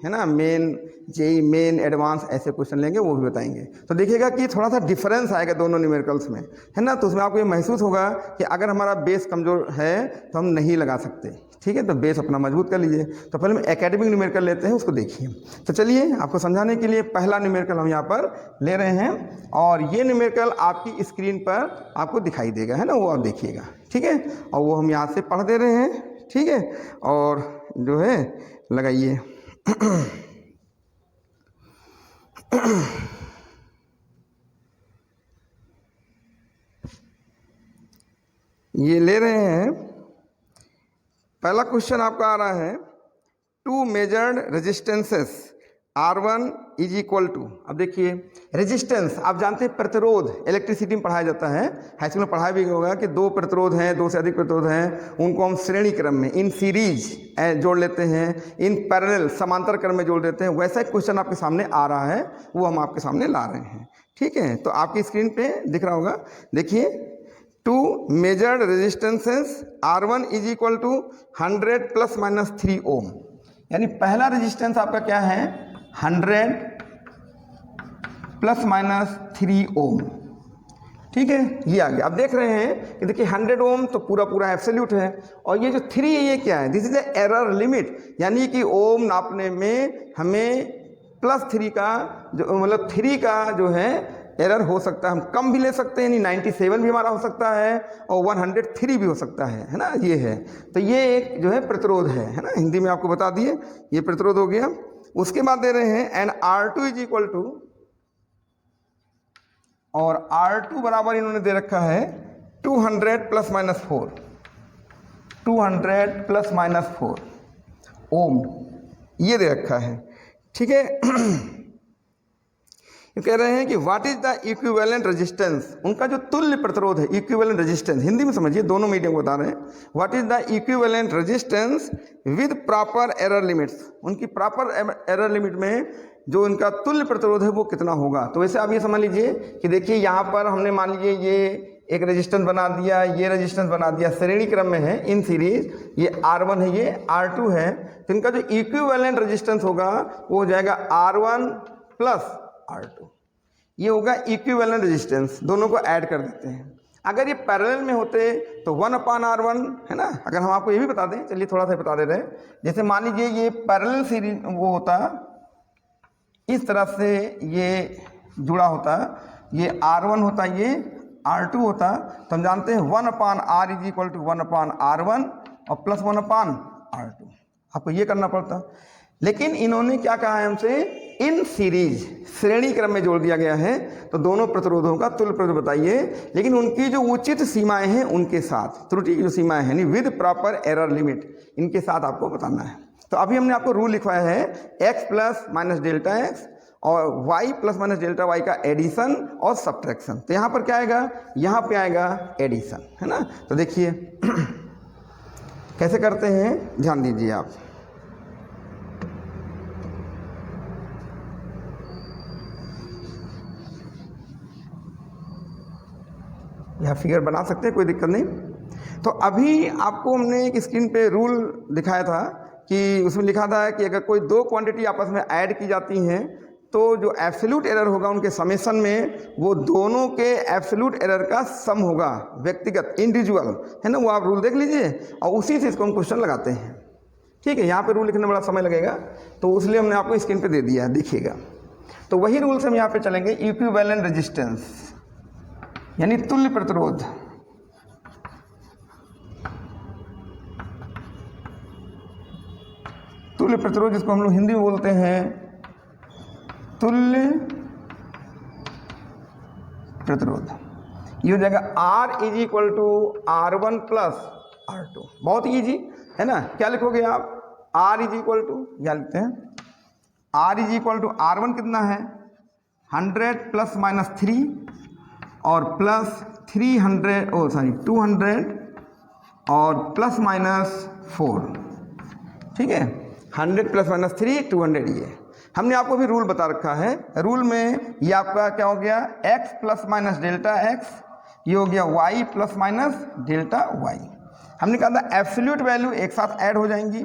है ना, मेन, JEE मेन, एडवांस ऐसे क्वेश्चन लेंगे, वो भी बताएंगे। तो देखिएगा कि थोड़ा सा डिफरेंस आएगा दोनों न्यूमेरिकल्स में, है ना। तो उसमें आपको ये महसूस होगा कि अगर हमारा बेस कमज़ोर है तो हम नहीं लगा सकते, ठीक है। तो बेस अपना मजबूत कर लीजिए। तो पहले हम एकेडमिक न्यूमेरिकल लेते हैं, उसको देखिए। तो चलिए आपको समझाने के लिए पहला न्यूमेरिकल हम यहाँ पर ले रहे हैं, और ये न्यूमेरिकल आपकी स्क्रीन पर आपको दिखाई देगा, है ना, वो आप देखिएगा, ठीक है। और वो हम यहाँ से पढ़ दे रहे हैं, ठीक है, और जो है लगाइए। ये ले रहे हैं, पहला क्वेश्चन आपका आ रहा है, 2 measured resistances R1 is equal to. अब देखिए रेजिस्टेंस आप जानते हैं प्रतिरोध, इलेक्ट्रिसिटी में पढ़ाया जाता है, हाई स्कूल में पढ़ाया भी होगा कि 2 प्रतिरोध हैं, 2 से अधिक प्रतिरोध हैं, उनको हम श्रेणी क्रम में इन सीरीज जोड़ लेते हैं, इन पैरेलल समांतर क्रम में जोड़ देते हैं। वैसा एक क्वेश्चन आपके सामने आ रहा है, वो हम आपके सामने ला रहे हैं, ठीक है। तो आपकी स्क्रीन पे दिख रहा होगा, देखिए 2 measured resistances R1 is equal to 100 ± 3 ohm. यानी पहला रेजिस्टेंस आपका क्या है 100 ± 3 ओम। ठीक है, ये आ गया। अब देख रहे हैं कि देखिए 100 ओम तो पूरा पूरा एब्सोल्यूट है, और ये जो 3 है ये क्या है, this is the error limit, यानी कि ओम नापने में हमें +3 का जो मतलब 3 का जो है एरर हो सकता है। हम कम भी ले सकते हैं, यानी 97 भी हमारा हो सकता है और 103 भी हो सकता है ना, ये है। तो ये एक जो है प्रतिरोध है ना, हिंदी में आपको बता दिए, ये प्रतिरोध हो गया। उसके बाद दे रहे हैं and R2 is equal to, और R2 बराबर इन्होंने दे रखा है 200 ± 4, 200 ± 4 ओम, ये दे रखा है। ठीक है, ये कह रहे हैं कि what is the equivalent resistance, उनका जो तुल्य प्रतिरोध है, इक्विवेलेंट रेजिस्टेंस, हिंदी में समझिए, दोनों मीडियम को बता रहे हैं। What is the equivalent resistance with proper error limits, उनकी प्रॉपर एरर लिमिट में जो इनका तुल्य प्रतिरोध है वो कितना होगा। तो वैसे आप ये समझ लीजिए कि देखिए यहाँ पर हमने मान लीजिए ये एक रेजिस्टेंस बना दिया, ये रेजिस्टेंस बना दिया, श्रेणी क्रम में है इन सीरीज, ये R1 है, ये R2 है, तो इनका जो इक्विवेलेंट रेजिस्टेंस होगा वो हो जाएगा R1 + R2, ये होगा इक्विवेलेंट रेजिस्टेंस। दोनों को ऐड कर देते हैं। अगर ये पैरेलल में होते तो 1/R1 है ना। अगर हम आपको ये भी बता दें, चलिए थोड़ा सा बता दे रहे हैं, जैसे मान लीजिए ये पैरेलल सीरीज वो होता, इस तरह से ये जुड़ा होता, ये R1 होता, ये R2 होता, तो हम जानते हैं 1/R is equal to 1/R1 और +1/R2, आपको ये करना पड़ता। लेकिन इन्होंने क्या कहा है हमसे, इन सीरीज, श्रेणी क्रम में जोड़ दिया गया है, तो दोनों प्रतिरोधों का तुल्य प्रतिरोध बताइए, लेकिन उनकी जो उचित सीमाएं हैं उनके साथ, त्रुटि की जो सीमाएं हैं विद प्रॉपर एरर लिमिट, इनके साथ आपको बताना है। तो अभी हमने आपको रूल लिखवाया है x ± ΔX और y ± ΔY का एडिशन और सब्ट्रैक्शन। तो यहाँ पर क्या आएगा, यहाँ पे आएगा एडिशन, है ना। तो देखिए कैसे करते हैं, ध्यान दीजिए आप। यह फिगर बना सकते हैं, कोई दिक्कत नहीं। तो अभी आपको हमने एक स्क्रीन पे रूल दिखाया था कि उसमें लिखा था कि अगर कोई दो क्वांटिटी आपस में ऐड की जाती हैं तो जो एब्सोल्यूट एरर होगा उनके समेशन में, वो दोनों के एब्सोल्यूट एरर का सम होगा, व्यक्तिगत इंडिविजुअल, है ना। वो आप रूल देख लीजिए और उसी से इसको हम क्वेश्चन लगाते हैं। ठीक है, यहाँ पे रूल लिखने में बड़ा समय लगेगा, तो इसलिए हमने आपको स्क्रीन पे दे दिया है, देखिएगा। तो वही रूल से हम यहाँ पे चलेंगे, इक्विवेलेंट रेजिस्टेंस यानी तुल्य प्रतिरोध। तुल्य प्रतिरोध जिसको हम लोग हिंदी में बोलते हैं तुल्य प्रतिरोध, ये हो जाएगा R is equal to R1 + R2। बहुत ईजी है ना। क्या लिखोगे आप, R इज इक्वल टू, या लिखते हैं R is equal to R1 कितना है 100 ± 3 और +300 200 और ±4। ठीक है, 100 ± 3 200, ये हमने आपको भी रूल बता रखा है। रूल में ये आपका क्या हो गया, x ± ΔX, ये हो गया y ± ΔY। हमने कहा था एब्सोल्यूट वैल्यू एक साथ ऐड हो जाएंगी।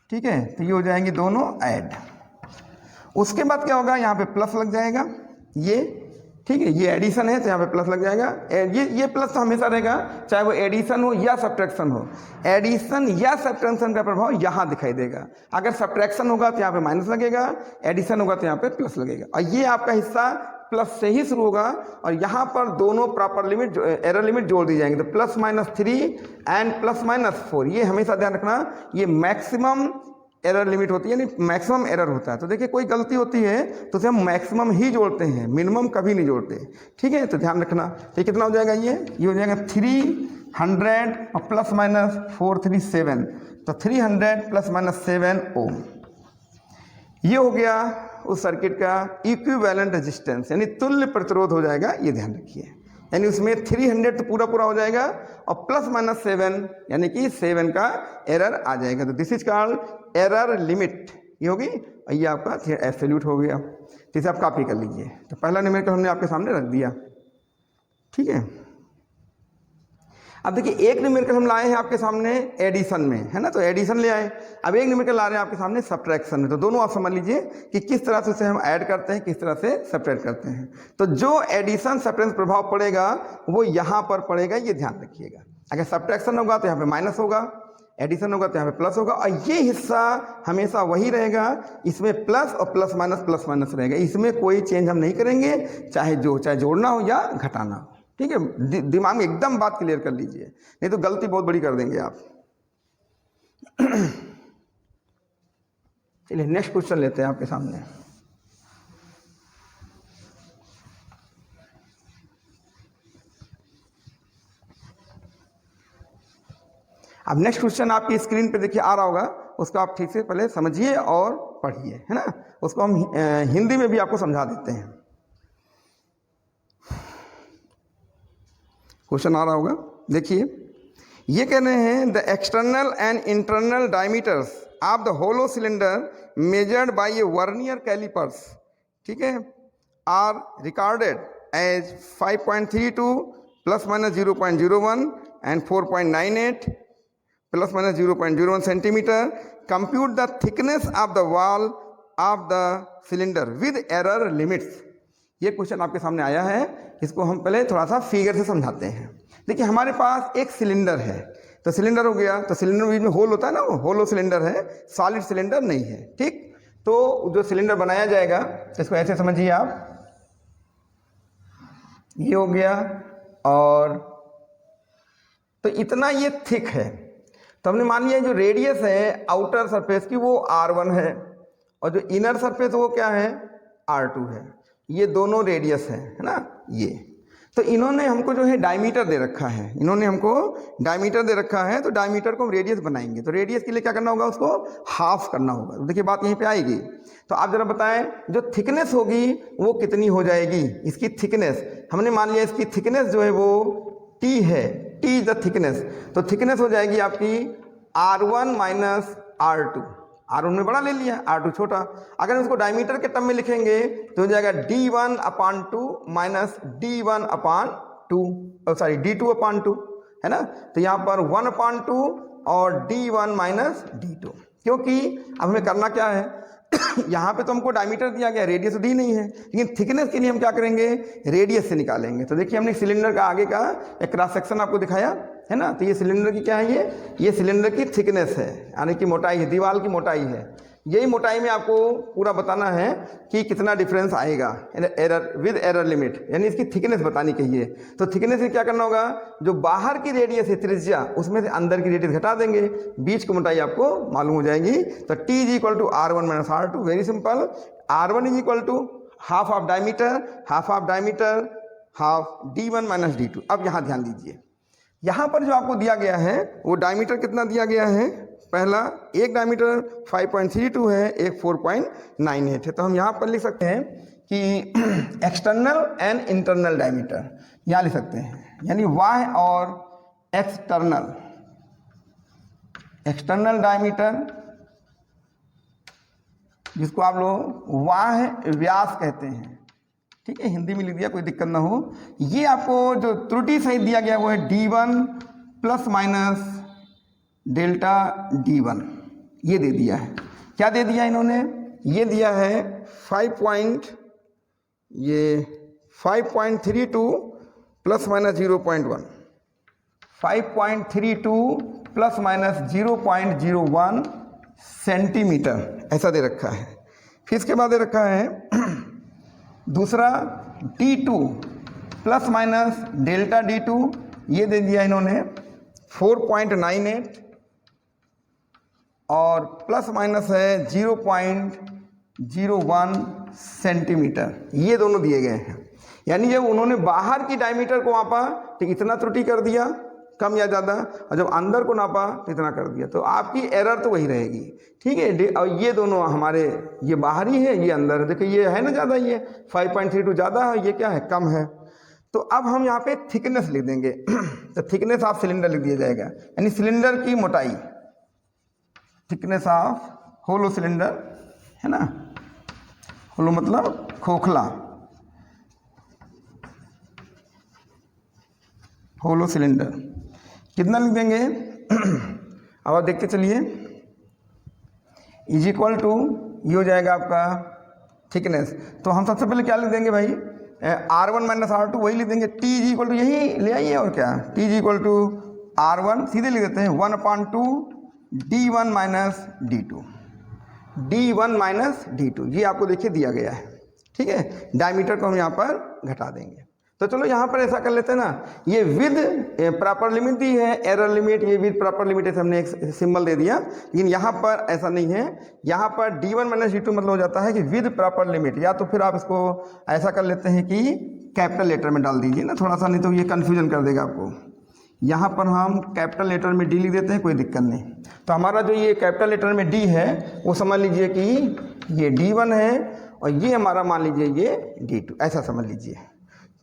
ठीक है, तो ये हो जाएंगी दोनों ऐड। उसके बाद क्या होगा, यहाँ पे प्लस लग जाएगा, ये ठीक है, ये एडिशन है तो यहाँ पे प्लस लग जाएगा। ये प्लस तो हमेशा रहेगा, चाहे वो एडिशन हो या सब्ट्रैक्शन हो। एडिशन या सब्ट्रैक्शन का प्रभाव यहाँ दिखाई देगा। अगर सब्ट्रैक्शन होगा तो यहाँ पे माइनस लगेगा, एडिशन होगा तो यहाँ पे प्लस लगेगा। और ये आपका हिस्सा प्लस से ही शुरू होगा, और यहाँ पर दोनों प्रॉपर लिमिट, एरर लिमिट जोड़ दी जाएंगे। तो +-3 एंड +-4, ये हमेशा ध्यान रखना, ये मैक्सिमम एरर लिमिट होती है, यानी मैक्सिमम एरर होता है। तो देखिए कोई गलती होती है तो उसे हम मैक्सिमम ही जोड़ते हैं, मिनिमम कभी नहीं जोड़ते। ठीक है, तो ध्यान रखना। तो कितना हो जाएगा, ये हो जाएगा 300 और +-437, तो 300 +-7 ओम। ये हो गया उस सर्किट का इक्विवेलेंट रेजिस्टेंस, यानी तुल्य प्रतिरोध हो जाएगा, ये ध्यान रखिए। यानी उसमें 300 तो पूरा पूरा हो जाएगा और +-7 यानी कि 7 का एरर आ जाएगा। तो this is called error limit, ये होगी, और ये आपका एब्सोल्यूट हो गया। जिसे आप कॉपी कर लीजिए। तो पहला न्यूमेरिकल हमने आपके सामने रख दिया। ठीक है, अब देखिए एक न्यूमेरिकल हम लाए हैं आपके सामने एडिशन में, है ना, तो एडिशन ले आए। अब एक न्यूमेरिकल ला रहे हैं आपके सामने सब्ट्रैक्शन में, तो दोनों आप समझ लीजिए कि किस तरह से उसे हम ऐड करते हैं, किस तरह से सेपरेट करते हैं। तो जो एडिशन सब्ट्रैक्शन प्रभाव पड़ेगा वो यहाँ पर पड़ेगा, ये ध्यान रखिएगा। अगर सब्ट्रैक्शन होगा तो यहाँ पे माइनस होगा, एडिशन होगा तो यहाँ पे प्लस होगा, और ये हिस्सा हमेशा वही रहेगा, इसमें प्लस और प्लस माइनस रहेगा, इसमें कोई चेंज हम नहीं करेंगे, चाहे जोड़ना हो या घटाना हो। ठीक है, दिमाग में एकदम बात क्लियर कर लीजिए, नहीं तो गलती बहुत बड़ी कर देंगे आप। चलिए नेक्स्ट क्वेश्चन लेते हैं आपके सामने। अब नेक्स्ट क्वेश्चन आपकी स्क्रीन पे देखिए आ रहा होगा, उसको आप ठीक से पहले समझिए और पढ़िए, है ना, उसको हम हिंदी में भी आपको समझा देते हैं। क्वेश्चन आ रहा होगा, देखिए ये कह रहे हैं the external and internal diameters of the hollow cylinder measured by a vernier callipers, ठीक है, are recorded as 5.32 plus minus 0.01 and 4.98 plus minus 0.01 centimetre. Compute the thickness of the wall of the cylinder with error limits. ये question आपके सामने आया है, इसको हम पहले थोड़ा सा फिगर से समझाते हैं। देखिए हमारे पास एक सिलेंडर है, तो सिलेंडर हो गया, तो सिलेंडर बीच में होल होता है ना, वो होलो सिलेंडर है, सॉलिड सिलेंडर नहीं है। ठीक, तो जो सिलेंडर बनाया जाएगा इसको ऐसे समझिए आप, ये हो गया, और तो इतना ये थिक है। तो हमने मान लिया जो रेडियस है आउटर सरफेस की वो R1 है, और जो इनर सरफेस वो क्या है, R2 है। ये दोनों रेडियस है ना ये। तो इन्होंने हमको जो है डायमीटर दे रखा है, इन्होंने हमको डायमीटर दे रखा है, तो डायमीटर को हम रेडियस बनाएंगे। तो रेडियस के लिए क्या करना होगा, उसको हाफ करना होगा। तो देखिए बात यहीं पे आएगी। तो आप जरा बताएं जो थिकनेस होगी वो कितनी हो जाएगी, इसकी थिकनेस हमने मान लिया इसकी थिकनेस जो है वो T है, T इज द थिकनेस। तो थिकनेस हो जाएगी आपकी R1 माइनस R2। R1 में बड़ा ले लिया, R2 छोटा। अगर इसको डायमीटर के टर्म में लिखेंगे तो हो जाएगा D1/2 minus D1/2, sorry D2/2, है ना। तो यहाँ पर 1/2 और D1 माइनस D2, क्योंकि अब हमें करना क्या है यहाँ पे तो हमको डायमीटर दिया गया, रेडियस दी नहीं है, लेकिन थिकनेस के लिए हम क्या करेंगे, रेडियस से निकालेंगे। तो देखिए हमने सिलेंडर का आगे का एक क्रॉस सेक्शन आपको दिखाया है ना। तो ये सिलेंडर की क्या है, ये सिलेंडर की थिकनेस है, यानी कि मोटाई है, दीवार की मोटाई है। यही मोटाई में आपको पूरा बताना है कि कितना डिफरेंस आएगा एरर विद एरर लिमिट, यानी इसकी थिकनेस बतानी चाहिए। तो थिकनेस में क्या करना होगा, जो बाहर की रेडियस है त्रिज्या, उसमें से अंदर की रेडियस घटा देंगे, बीच की मोटाई आपको मालूम हो जाएगी। तो T is equal to R1 minus R2, very simple. R1 is equal to half of diameter half D1 minus D2। अब यहाँ ध्यान दीजिए, यहाँ पर जो आपको दिया गया है वो डायमीटर कितना दिया गया है, पहला एक डायमीटर 5.32 है, एक 4.98 है। तो हम यहाँ पर लिख सकते हैं कि एक्सटर्नल एंड इंटरनल डायमीटर यहाँ लिख सकते हैं, यानी वाय और एक्सटर्नल डायमीटर, जिसको आप लोग वाय व्यास कहते हैं, ठीक है, हिंदी में लिख दिया, कोई दिक्कत ना हो। ये आपको जो त्रुटि सहित दिया गया वो है D1 plus minus delta D1, ये दे दिया है। क्या दे दिया इन्होंने, ये दिया है 5.32 plus minus 0.1, 5.32 plus minus 0.01 centimetre, ऐसा दे रखा है। फिर इसके बाद दे रखा है दूसरा D2 plus minus delta D2, ये दे दिया इन्होंने 4.98 और प्लस माइनस है 0.01 सेंटीमीटर, ये दोनों दिए गए हैं। यानी जब उन्होंने बाहर की डायमीटर को मापा तो इतना त्रुटि कर दिया, कम या ज़्यादा, और जब अंदर को नापा तो इतना कर दिया। तो आपकी एरर तो वही रहेगी, ठीक है। और ये दोनों हमारे, ये बाहरी है, ये अंदर है। देखिए ये है ना ज़्यादा, ये 5.32 ज़्यादा है, ये क्या है, कम है। तो अब हम यहाँ पे थिकनेस लिख देंगे तो थिकनेस ऑफ सिलेंडर लिख दिया जाएगा, यानी सिलेंडर की मोटाई, थिकनेस ऑफ होलो सिलेंडर, है ना, होलो मतलब खोखला, होलो सिलेंडर, कितना लिख देंगे अब आप देखते चलिए, इज इक्वल टू ये हो जाएगा आपका थिकनेस। तो हम सबसे पहले क्या लिख देंगे भाई, R1 माइनस R2 वही लिख देंगे। टी इज इक्वल टू यही ले आइए और क्या, T is equal to R1 सीधे लिख देते हैं 1/2 D1 minus D2, D1 minus D2 ये आपको देखिए दिया गया है, ठीक है। डायमीटर को हम यहाँ पर घटा देंगे। तो चलो यहाँ पर ऐसा कर लेते हैं ना, ये विद प्रॉपर लिमिट दी है, एरर लिमिट, ये विद प्रॉपर लिमिट ऐसे हमने एक सिंबल दे दिया, लेकिन यहाँ पर ऐसा नहीं है। यहाँ पर D1 माइनस D2 मतलब हो जाता है कि विद प्रॉपर लिमिट, या तो फिर आप इसको ऐसा कर लेते हैं कि कैपिटल लेटर में डाल दीजिए ना थोड़ा सा, नहीं तो ये कन्फ्यूजन कर देगा आपको। यहाँ पर हम कैपिटल लेटर में D लिख देते हैं, कोई दिक्कत नहीं। तो हमारा जो ये कैपिटल लेटर में D है वो समझ लीजिए कि ये D1 है और ये हमारा मान लीजिए ये D2, ऐसा समझ लीजिए,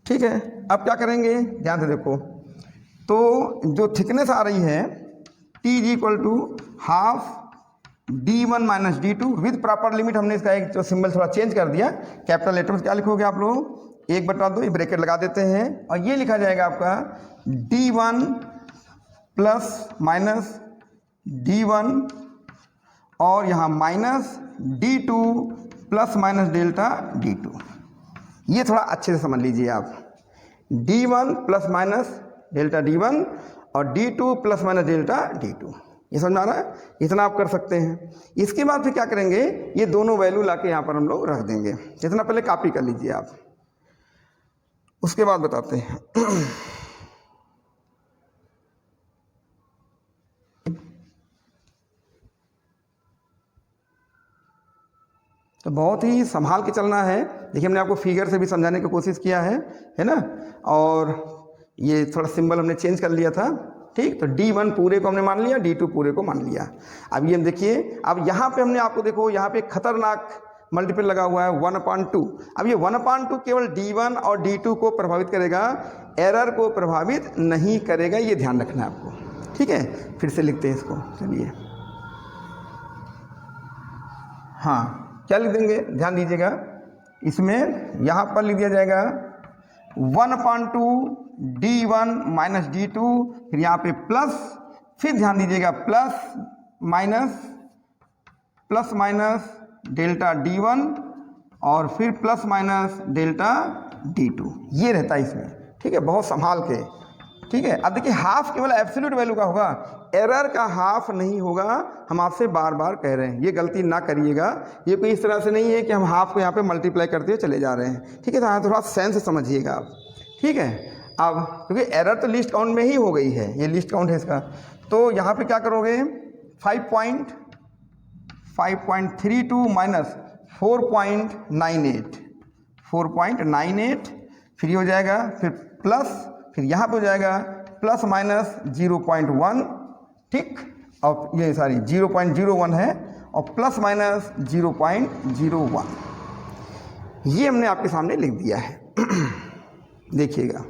ठीक है। अब क्या करेंगे, ध्यान से देखो, तो जो थिकनेस आ रही है T is equal to half D1 minus D2 with proper limit, हमने इसका एक जो सिंबल थोड़ा चेंज कर दिया। कैपिटल लेटर में क्या लिखोगे आप लोग, 1/2 ये ब्रैकेट लगा देते हैं और ये लिखा जाएगा आपका D1 प्लस माइनस D1 और यहाँ minus D2 plus minus delta D2। ये थोड़ा अच्छे से समझ लीजिए आप, D1 plus minus delta D1 और D2 plus minus delta D2, ये समझ आ रहा है। इतना आप कर सकते हैं। इसके बाद फिर क्या करेंगे, ये दोनों वैल्यू लाके यहाँ पर हम लोग रख देंगे। इतना पहले कॉपी कर लीजिए आप, उसके बाद बताते हैं। तो बहुत ही संभाल के चलना है। देखिए हमने आपको फिगर से भी समझाने की कोशिश किया है ना, और ये थोड़ा सिंबल हमने चेंज कर लिया था, ठीक। तो D1 पूरे को हमने मान लिया, D2 पूरे को मान लिया। अब ये हम देखिए, अब यहाँ पे हमने आपको देखो यहाँ पे खतरनाक मल्टीपल लगा हुआ है 1/2। अब ये 1/2 केवल D1 और D2 को प्रभावित करेगा, एरर को प्रभावित नहीं करेगा, ये ध्यान रखना है आपको, ठीक है। फिर से लिखते हैं इसको, चलिए, हाँ क्या लिख देंगे, ध्यान दीजिएगा, इसमें यहाँ पर लिख दिया जाएगा 1/2 D1 माइनस D2, फिर यहाँ पे प्लस, फिर ध्यान दीजिएगा प्लस माइनस डेल्टा D1 और फिर प्लस माइनस डेल्टा D2, ये रहता है इसमें, ठीक है। बहुत संभाल के, ठीक है। अब देखिए हाफ केवल एब्सोल्यूट वैल्यू का होगा, एरर का हाफ नहीं होगा। हम आपसे बार बार कह रहे हैं, ये गलती ना करिएगा। ये कोई इस तरह से नहीं है कि हम हाफ को यहाँ पे मल्टीप्लाई करते हुए चले जा रहे हैं, ठीक है। तो यहाँ थोड़ा सेंस समझिएगा आप, ठीक है। अब क्योंकि एरर तो लिस्ट काउंट में ही हो गई है, ये लिस्ट काउंट है इसका, तो यहाँ पे क्या करोगे 5.32 माइनस 4.98, फिर ये हो जाएगा, फिर प्लस, फिर यहाँ पे हो जाएगा प्लस माइनस 0.1, ठीक। और ये सॉरी 0.01 है और प्लस माइनस 0.01, ये हमने आपके सामने लिख दिया है। देखिएगा,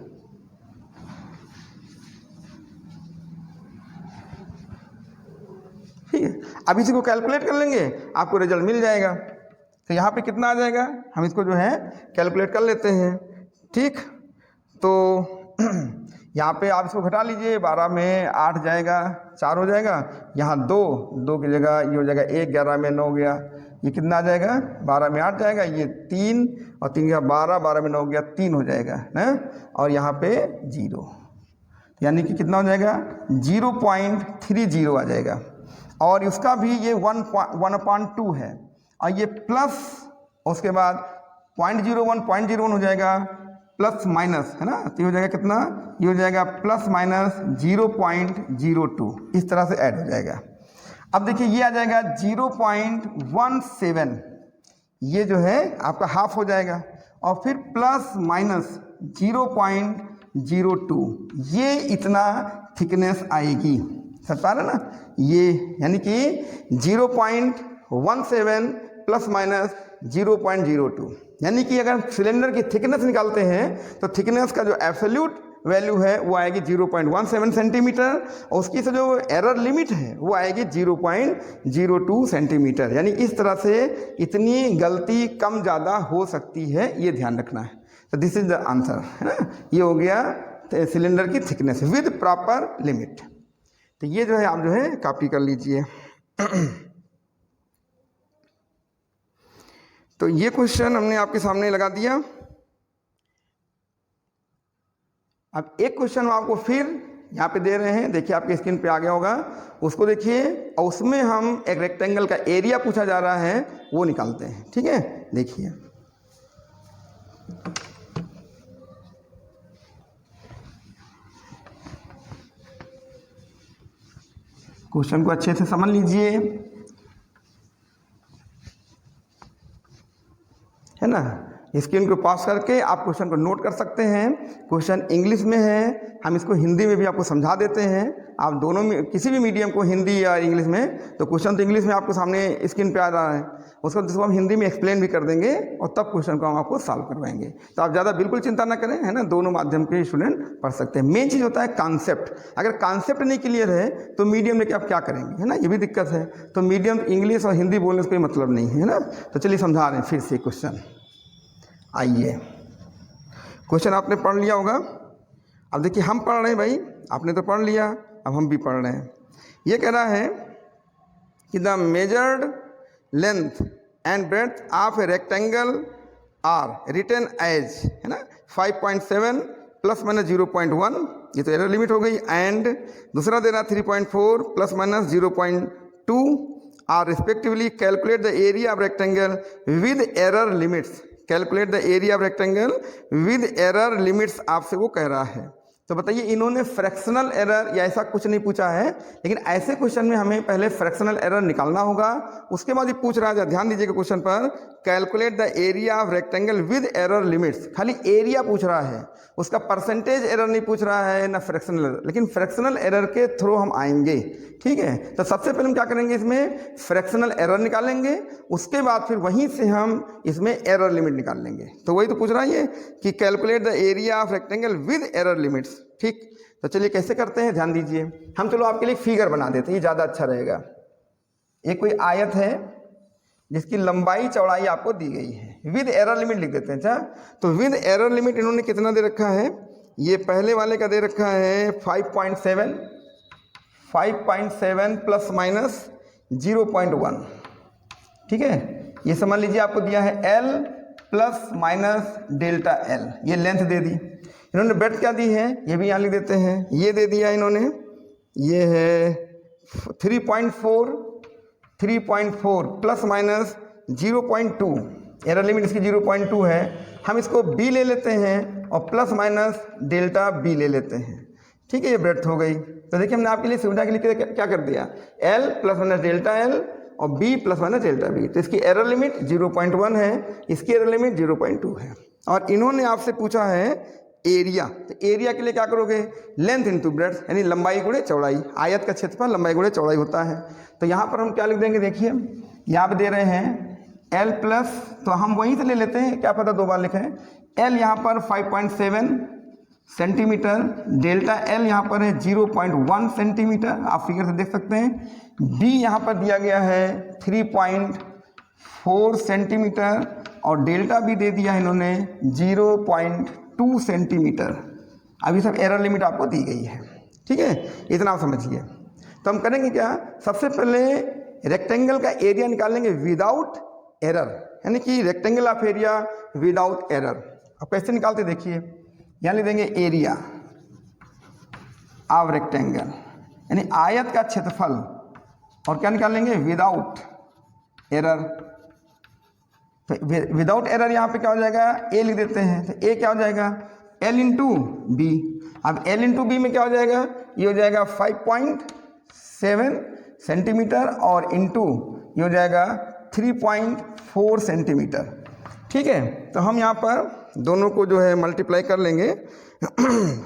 ठीक है। अब इसी को कैलकुलेट कर लेंगे, आपको रिजल्ट मिल जाएगा। तो यहाँ पे कितना आ जाएगा, हम इसको जो है कैलकुलेट कर लेते हैं, ठीक। तो यहाँ पे आप इसको घटा लीजिए, 12 में 8 जाएगा, 4 हो जाएगा, यहाँ 2 की जगह ये हो जाएगा 1, 11 में 9 गया, ये कितना आ जाएगा, 12 में 8 जाएगा, ये 3 और 3 का 12 में 9 गया, 3 हो जाएगा ना, और यहाँ पे 0, यानी कि कितना हो जाएगा 0.30 आ जाएगा। और इसका भी ये 1/2 है, और ये प्लस, उसके बाद 0.01 हो जाएगा, प्लस माइनस, है ना। तो ये हो जाएगा कितना, ये हो जाएगा प्लस माइनस 0.02, इस तरह से ऐड हो जाएगा। अब देखिए ये आ जाएगा 0.17, ये जो है आपका हाफ हो जाएगा, और फिर प्लस माइनस 0.02, ये इतना थिकनेस आएगी, समझ पा रहे ना। ये यानी कि 0.17 प्लस माइनस 0.02, यानी कि अगर सिलेंडर की थिकनेस निकालते हैं तो थिकनेस का जो एब्सोल्यूट वैल्यू है वो आएगी 0.17 सेंटीमीटर, और उसकी से जो एरर लिमिट है वो आएगी 0.02 सेंटीमीटर। यानी इस तरह से इतनी गलती कम ज़्यादा हो सकती है, ये ध्यान रखना है। तो दिस इज द आंसर, है ना। ये हो गया सिलेंडर की थिकनेस विद प्रॉपर लिमिट। तो ये जो है आप जो है कॉपी कर लीजिए। तो ये क्वेश्चन हमने आपके सामने लगा दिया। अब एक क्वेश्चन हम आपको फिर यहाँ पे दे रहे हैं, देखिए आपके स्क्रीन पे आ गया होगा, उसको देखिए, और उसमें हम एक रेक्टेंगल का एरिया पूछा जा रहा है वो निकालते हैं। ठीक है, देखिए क्वेश्चन को अच्छे से समझ लीजिए, है ना। स्क्रीन को पास करके आप क्वेश्चन को नोट कर सकते हैं। क्वेश्चन इंग्लिश में है, हम इसको हिंदी में भी आपको समझा देते हैं। आप दोनों में किसी भी मीडियम को, हिंदी या इंग्लिश में, तो क्वेश्चन तो इंग्लिश में आपको सामने स्क्रीन पे आ रहा है, उसको हम हिंदी में एक्सप्लेन भी कर देंगे और तब क्वेश्चन को हम आपको सॉल्व करवाएंगे। तो आप ज़्यादा बिल्कुल चिंता ना करें, है ना, दोनों माध्यम के स्टूडेंट पढ़ सकते हैं। मेन चीज़ होता है कॉन्सेप्ट। अगर कॉन्सेप्ट नहीं क्लियर है तो मीडियम लेके आप क्या करेंगे, है ना, ये भी दिक्कत है। तो मीडियम इंग्लिश और हिंदी बोलने से कोई मतलब नहीं है ना। तो चलिए समझा रहे हैं फिर से क्वेश्चन। आइए, क्वेश्चन आपने पढ़ लिया होगा। अब देखिए हम पढ़ रहे हैं भाई, आपने तो पढ़ लिया, अब हम भी पढ़ रहे हैं। ये कह रहा है कि the measured length and breadth of a rectangle are written as, है ना, 5.7 प्लस माइनस 0.1, ये तो एरर लिमिट हो गई। एंड दूसरा दे रहा 3.4 plus minus 0.2 are respectively. Calculate the area of rectangle with error limits. Calculate the area of rectangle with error limits आपसे वो कह रहा है। तो बताइए, इन्होंने फ्रैक्शनल एरर या ऐसा कुछ नहीं पूछा है, लेकिन ऐसे क्वेश्चन में हमें पहले फ्रैक्शनल एरर निकालना होगा, उसके बाद ये पूछ रहा है, ध्यान दीजिएगा क्वेश्चन पर, calculate the area of rectangle with error limits. खाली एरिया पूछ रहा है, उसका परसेंटेज एरर नहीं पूछ रहा है, ना फ्रैक्शनल एरर, लेकिन फ्रैक्शनल एरर के थ्रू हम आएंगे। ठीक है, तो सबसे पहले हम क्या करेंगे, इसमें फ्रैक्शनल एरर निकालेंगे, उसके बाद फिर वहीं से हम इसमें एरर लिमिट निकाल लेंगे। तो वही तो पूछ रहा है ये कि calculate the area of rectangle with error limits. ठीक, तो चलिए कैसे करते हैं, ध्यान दीजिए। हम चलो आपके लिए फिगर बना देते हैं, ये ज़्यादा अच्छा रहेगा। एक कोई आयत है जिसकी लंबाई चौड़ाई आपको दी गई है, विद एरर लिमिट लिख देते हैं। अच्छा, तो विद एरर लिमिट इन्होंने कितना दे रखा है, ये पहले वाले का दे रखा है 5.7 प्लस माइनस 0.1। ठीक है, ये समझ लीजिए आपको दिया है L plus minus delta L, ये लेंथ दे दी। इन्होंने ब्रेड्थ क्या दी है, ये भी यहाँ लिख देते हैं, ये दे दिया इन्होंने, ये है 3.4 प्लस माइनस 0.2, एरर लिमिट इसकी 0.2 है। हम इसको B ले लेते हैं और प्लस माइनस डेल्टा B ले लेते हैं। ठीक है, ये ब्रेड्थ हो गई। तो देखिए हमने आपके लिए सुविधा के लिए क्या कर दिया, L plus minus delta L और B plus minus delta B। तो इसकी एरर लिमिट 0.1 है, इसकी एरर लिमिट 0.2 है। और इन्होंने आपसे पूछा है एरिया, तो एरिया के लिए क्या करोगे, लेंथ इंटू ब्रेड्थ, यानी लंबाई गुणे चौड़ाई। आयत का क्षेत्रफल लंबाई गुणे चौड़ाई होता है। तो यहाँ पर हम क्या लिख देंगे, देखिए यहाँ पे दे रहे हैं L प्लस, तो हम वहीं से ले लेते हैं, क्या पता दो बार लिखें। L यहाँ पर 5.7 सेंटीमीटर, डेल्टा L यहाँ पर है 0.1 सेंटीमीटर, आप फिगर से देख सकते हैं। B यहाँ पर दिया गया है 3.4 सेंटीमीटर और डेल्टा B दे दिया है इन्होंने 0.2 सेंटीमीटर। अभी सब एरर लिमिट आपको दी गई है। ठीक है, इतना आप समझिए। तो हम करेंगे क्या, सबसे पहले रेक्टेंगल का एरिया निकालेंगे विदाउट एरर, यानी कि rectangle of area without error. अब कैसे निकालते देखिए, यहाँ लिख देंगे एरिया ऑफ रेक्टेंगल, यानी आयत का क्षेत्रफल, और क्या निकालेंगे विदाउट एरर। तो विदाउट एरर यहाँ पे क्या हो जाएगा, ए लिख देते हैं। तो ए क्या हो जाएगा, L इंटू बी। अब L इंटू बी में क्या हो जाएगा, ये हो जाएगा 5.7 सेंटीमीटर और इंटू ये हो जाएगा 3.4 सेंटीमीटर। ठीक है, तो हम यहाँ पर दोनों को जो है मल्टीप्लाई कर लेंगे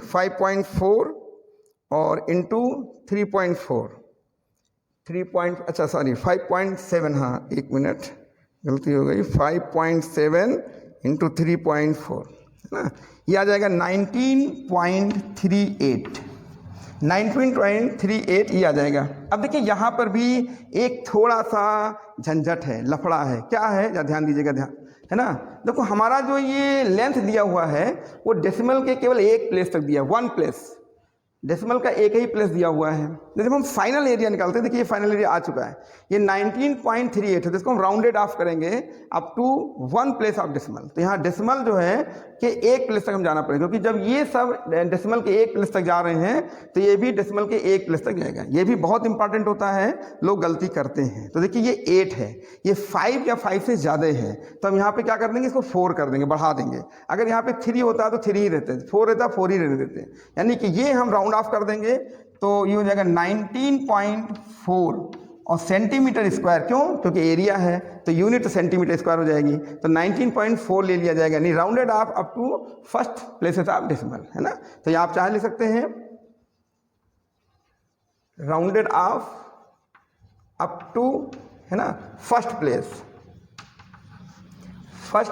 5.4 और इंटू 5.7, हाँ एक मिनट गलती हो गई, 5.7 इंटू 3.4, है ना, ये आ जाएगा 19.38 ये आ जाएगा। अब देखिए यहाँ पर भी एक थोड़ा सा झंझट है, लफड़ा है, क्या है, ध्यान दीजिएगा, ध्यान है ना। देखो हमारा जो ये लेंथ दिया हुआ है वो डेसिमल के केवल एक प्लेस तक दिया, 1 प्लेस, डेसिमल का एक ही प्लेस दिया हुआ है। जब हम फाइनल एरिया निकालते हैं, देखिए ये फाइनल एरिया आ चुका है, ये 19.38 है, तो इसको हम राउंडेड ऑफ करेंगे up to 1 place of decimal. तो यहाँ डेसिमल जो है कि एक प्लेस तक हम जाना पड़ेगा, क्योंकि जब ये सब डेसिमल के एक प्लेस तक जा रहे हैं तो ये भी डेसिमल के एक प्लेस तक जाएगा। ये भी बहुत इंपॉर्टेंट होता है, लोग गलती करते हैं। तो देखिए ये 8 है, ये 5 या 5 से ज़्यादा है, तो हम यहाँ पे क्या कर देंगे, इसको 4 कर देंगे, बढ़ा देंगे। अगर यहाँ पे 3 होता तो 3 ही रहते, 4 रहता 4 ही रहने देते, यानी कि ये हम राउंड ऑफ कर देंगे तो ये हो जाएगा 19.4 और सेंटीमीटर स्क्वायर। क्यों? क्योंकि एरिया है तो यूनिट सेंटीमीटर स्क्वायर हो जाएगी, तो 19.4 ले लिया जाएगा, यानी rounded off up to first places of decimal, है ना। तो ये आप चाहे लिख सकते हैं राउंडेड ऑफ अप टू, है ना, फर्स्ट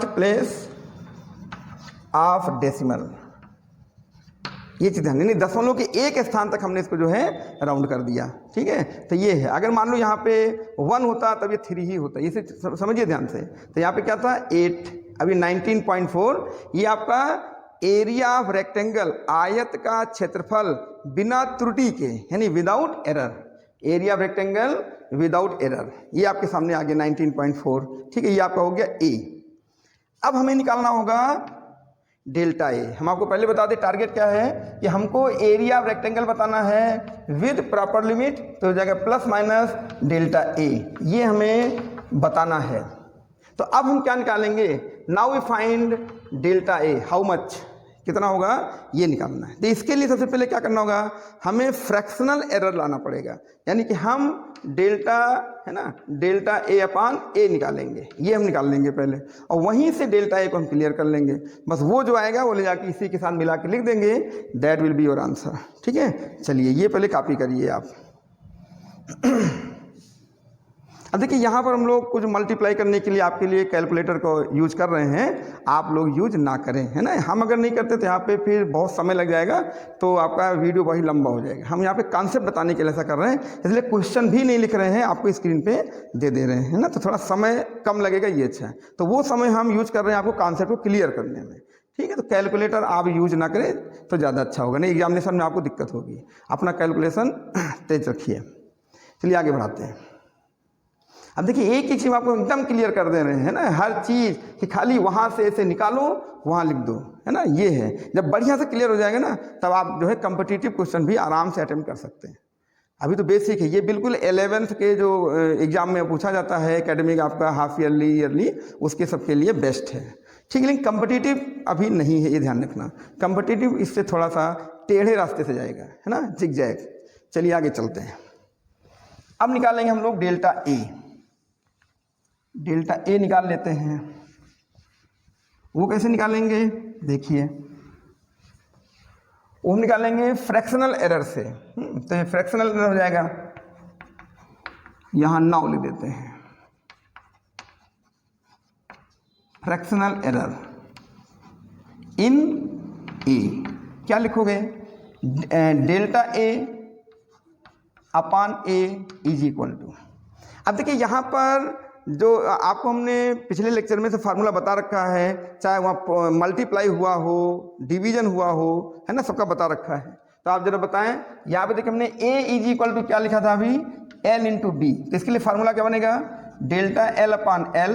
प्लेस ऑफ डेसिमल। ये चीज़ ध्यान, नहीं दशमलव के एक स्थान तक हमने इसको जो है राउंड कर दिया, ठीक है। तो ये है, अगर मान लो यहाँ पे 1 होता तब ये 3 ही होता, इसे समझिए ध्यान से। तो यहाँ पे क्या था 8, अभी 19.4, ये आपका एरिया ऑफ रेक्टेंगल, आयत का क्षेत्रफल बिना त्रुटि के, यानी without error, area of rectangle without error, ये आपके सामने आ गया 19.4, ठीक है। ये आपका हो गया ए। अब हमें निकालना होगा डेल्टा ए। हम आपको पहले बता दें टारगेट क्या है, कि हमको एरिया ऑफ रेक्टेंगल बताना है विद प्रॉपर लिमिट, तो हो जाएगा प्लस माइनस डेल्टा ए, ये हमें बताना है। तो अब हम क्या निकालेंगे, now we find delta A, how much, कितना होगा ये निकालना है। तो इसके लिए सबसे पहले क्या करना होगा, हमें फ्रैक्शनल एरर लाना पड़ेगा, यानी कि हम डेल्टा, है ना, डेल्टा ए अपान ए निकालेंगे, ये हम निकाल लेंगे पहले, और वहीं से डेल्टा ए को हम क्लियर कर लेंगे। बस वो जो आएगा वो ले जाके इसी के साथ मिला के लिख देंगे, that will be your answer, ठीक है। चलिए ये पहले कॉपी करिए आप। अब देखिए यहाँ पर हम लोग कुछ मल्टीप्लाई करने के लिए आपके लिए कैलकुलेटर को यूज कर रहे हैं, आप लोग यूज ना करें, है ना। हम अगर नहीं करते तो यहाँ पे फिर बहुत समय लग जाएगा, तो आपका वीडियो वही लंबा हो जाएगा। हम यहाँ पे कॉन्सेप्ट बताने के लिए ऐसा कर रहे हैं, इसलिए क्वेश्चन भी नहीं लिख रहे हैं, आपको स्क्रीन पे दे दे रहे हैं, है ना, तो थोड़ा समय कम लगेगा, ये अच्छा है। तो वो समय हम यूज कर रहे हैं आपको कॉन्सेप्ट को क्लियर करने में, ठीक है। तो कैलकुलेटर आप यूज ना करें तो ज़्यादा अच्छा होगा, नहीं एग्जामिनेशन में आपको दिक्कत होगी। अपना कैलकुलेशन तेज रखिए। चलिए आगे बढ़ाते हैं। अब देखिए एक चीज़ आपको एकदम क्लियर कर दे रहे हैं ना, हर चीज़ कि खाली वहाँ से ऐसे निकालो वहाँ लिख दो, है ना। ये है, जब बढ़िया से क्लियर हो जाएगा ना, तब आप जो है कॉम्पिटिटिव क्वेश्चन भी आराम से अटेम्प्ट कर सकते हैं। अभी तो बेसिक है, ये बिल्कुल 11th के जो एग्जाम में पूछा जाता है एकेडमिक आपका हाफ ईयरली, उसके सबके लिए बेस्ट है, ठीक है। लेकिन कॉम्पिटिटिव अभी नहीं है, ये ध्यान रखना। कॉम्पिटिटिव इससे थोड़ा सा टेढ़े रास्ते से जाएगा, है ना, जिगजैग। चलिए आगे चलते हैं। अब निकालेंगे हम लोग डेल्टा ए। डेल्टा ए निकाल लेते हैं। वो कैसे निकालेंगे, देखिए वो हम निकालेंगे फ्रैक्शनल एरर से। तो ये फ्रैक्शनल एरर हो जाएगा, यहां 9 लिख देते हैं, फ्रैक्शनल एरर इन ए। क्या लिखोगे, delta A upon A is equal to. अब देखिए यहाँ पर जो आपको हमने पिछले लेक्चर में से फार्मूला बता रखा है, चाहे वहाँ मल्टीप्लाई हुआ हो, डिवीजन हुआ हो, है ना, सबका बता रखा है। तो आप जरा बताएं, यहाँ पे देखिए हमने a इज इक्वल टू क्या लिखा था अभी, l इंटू बी। तो इसके लिए फार्मूला क्या बनेगा, डेल्टा l अपान एल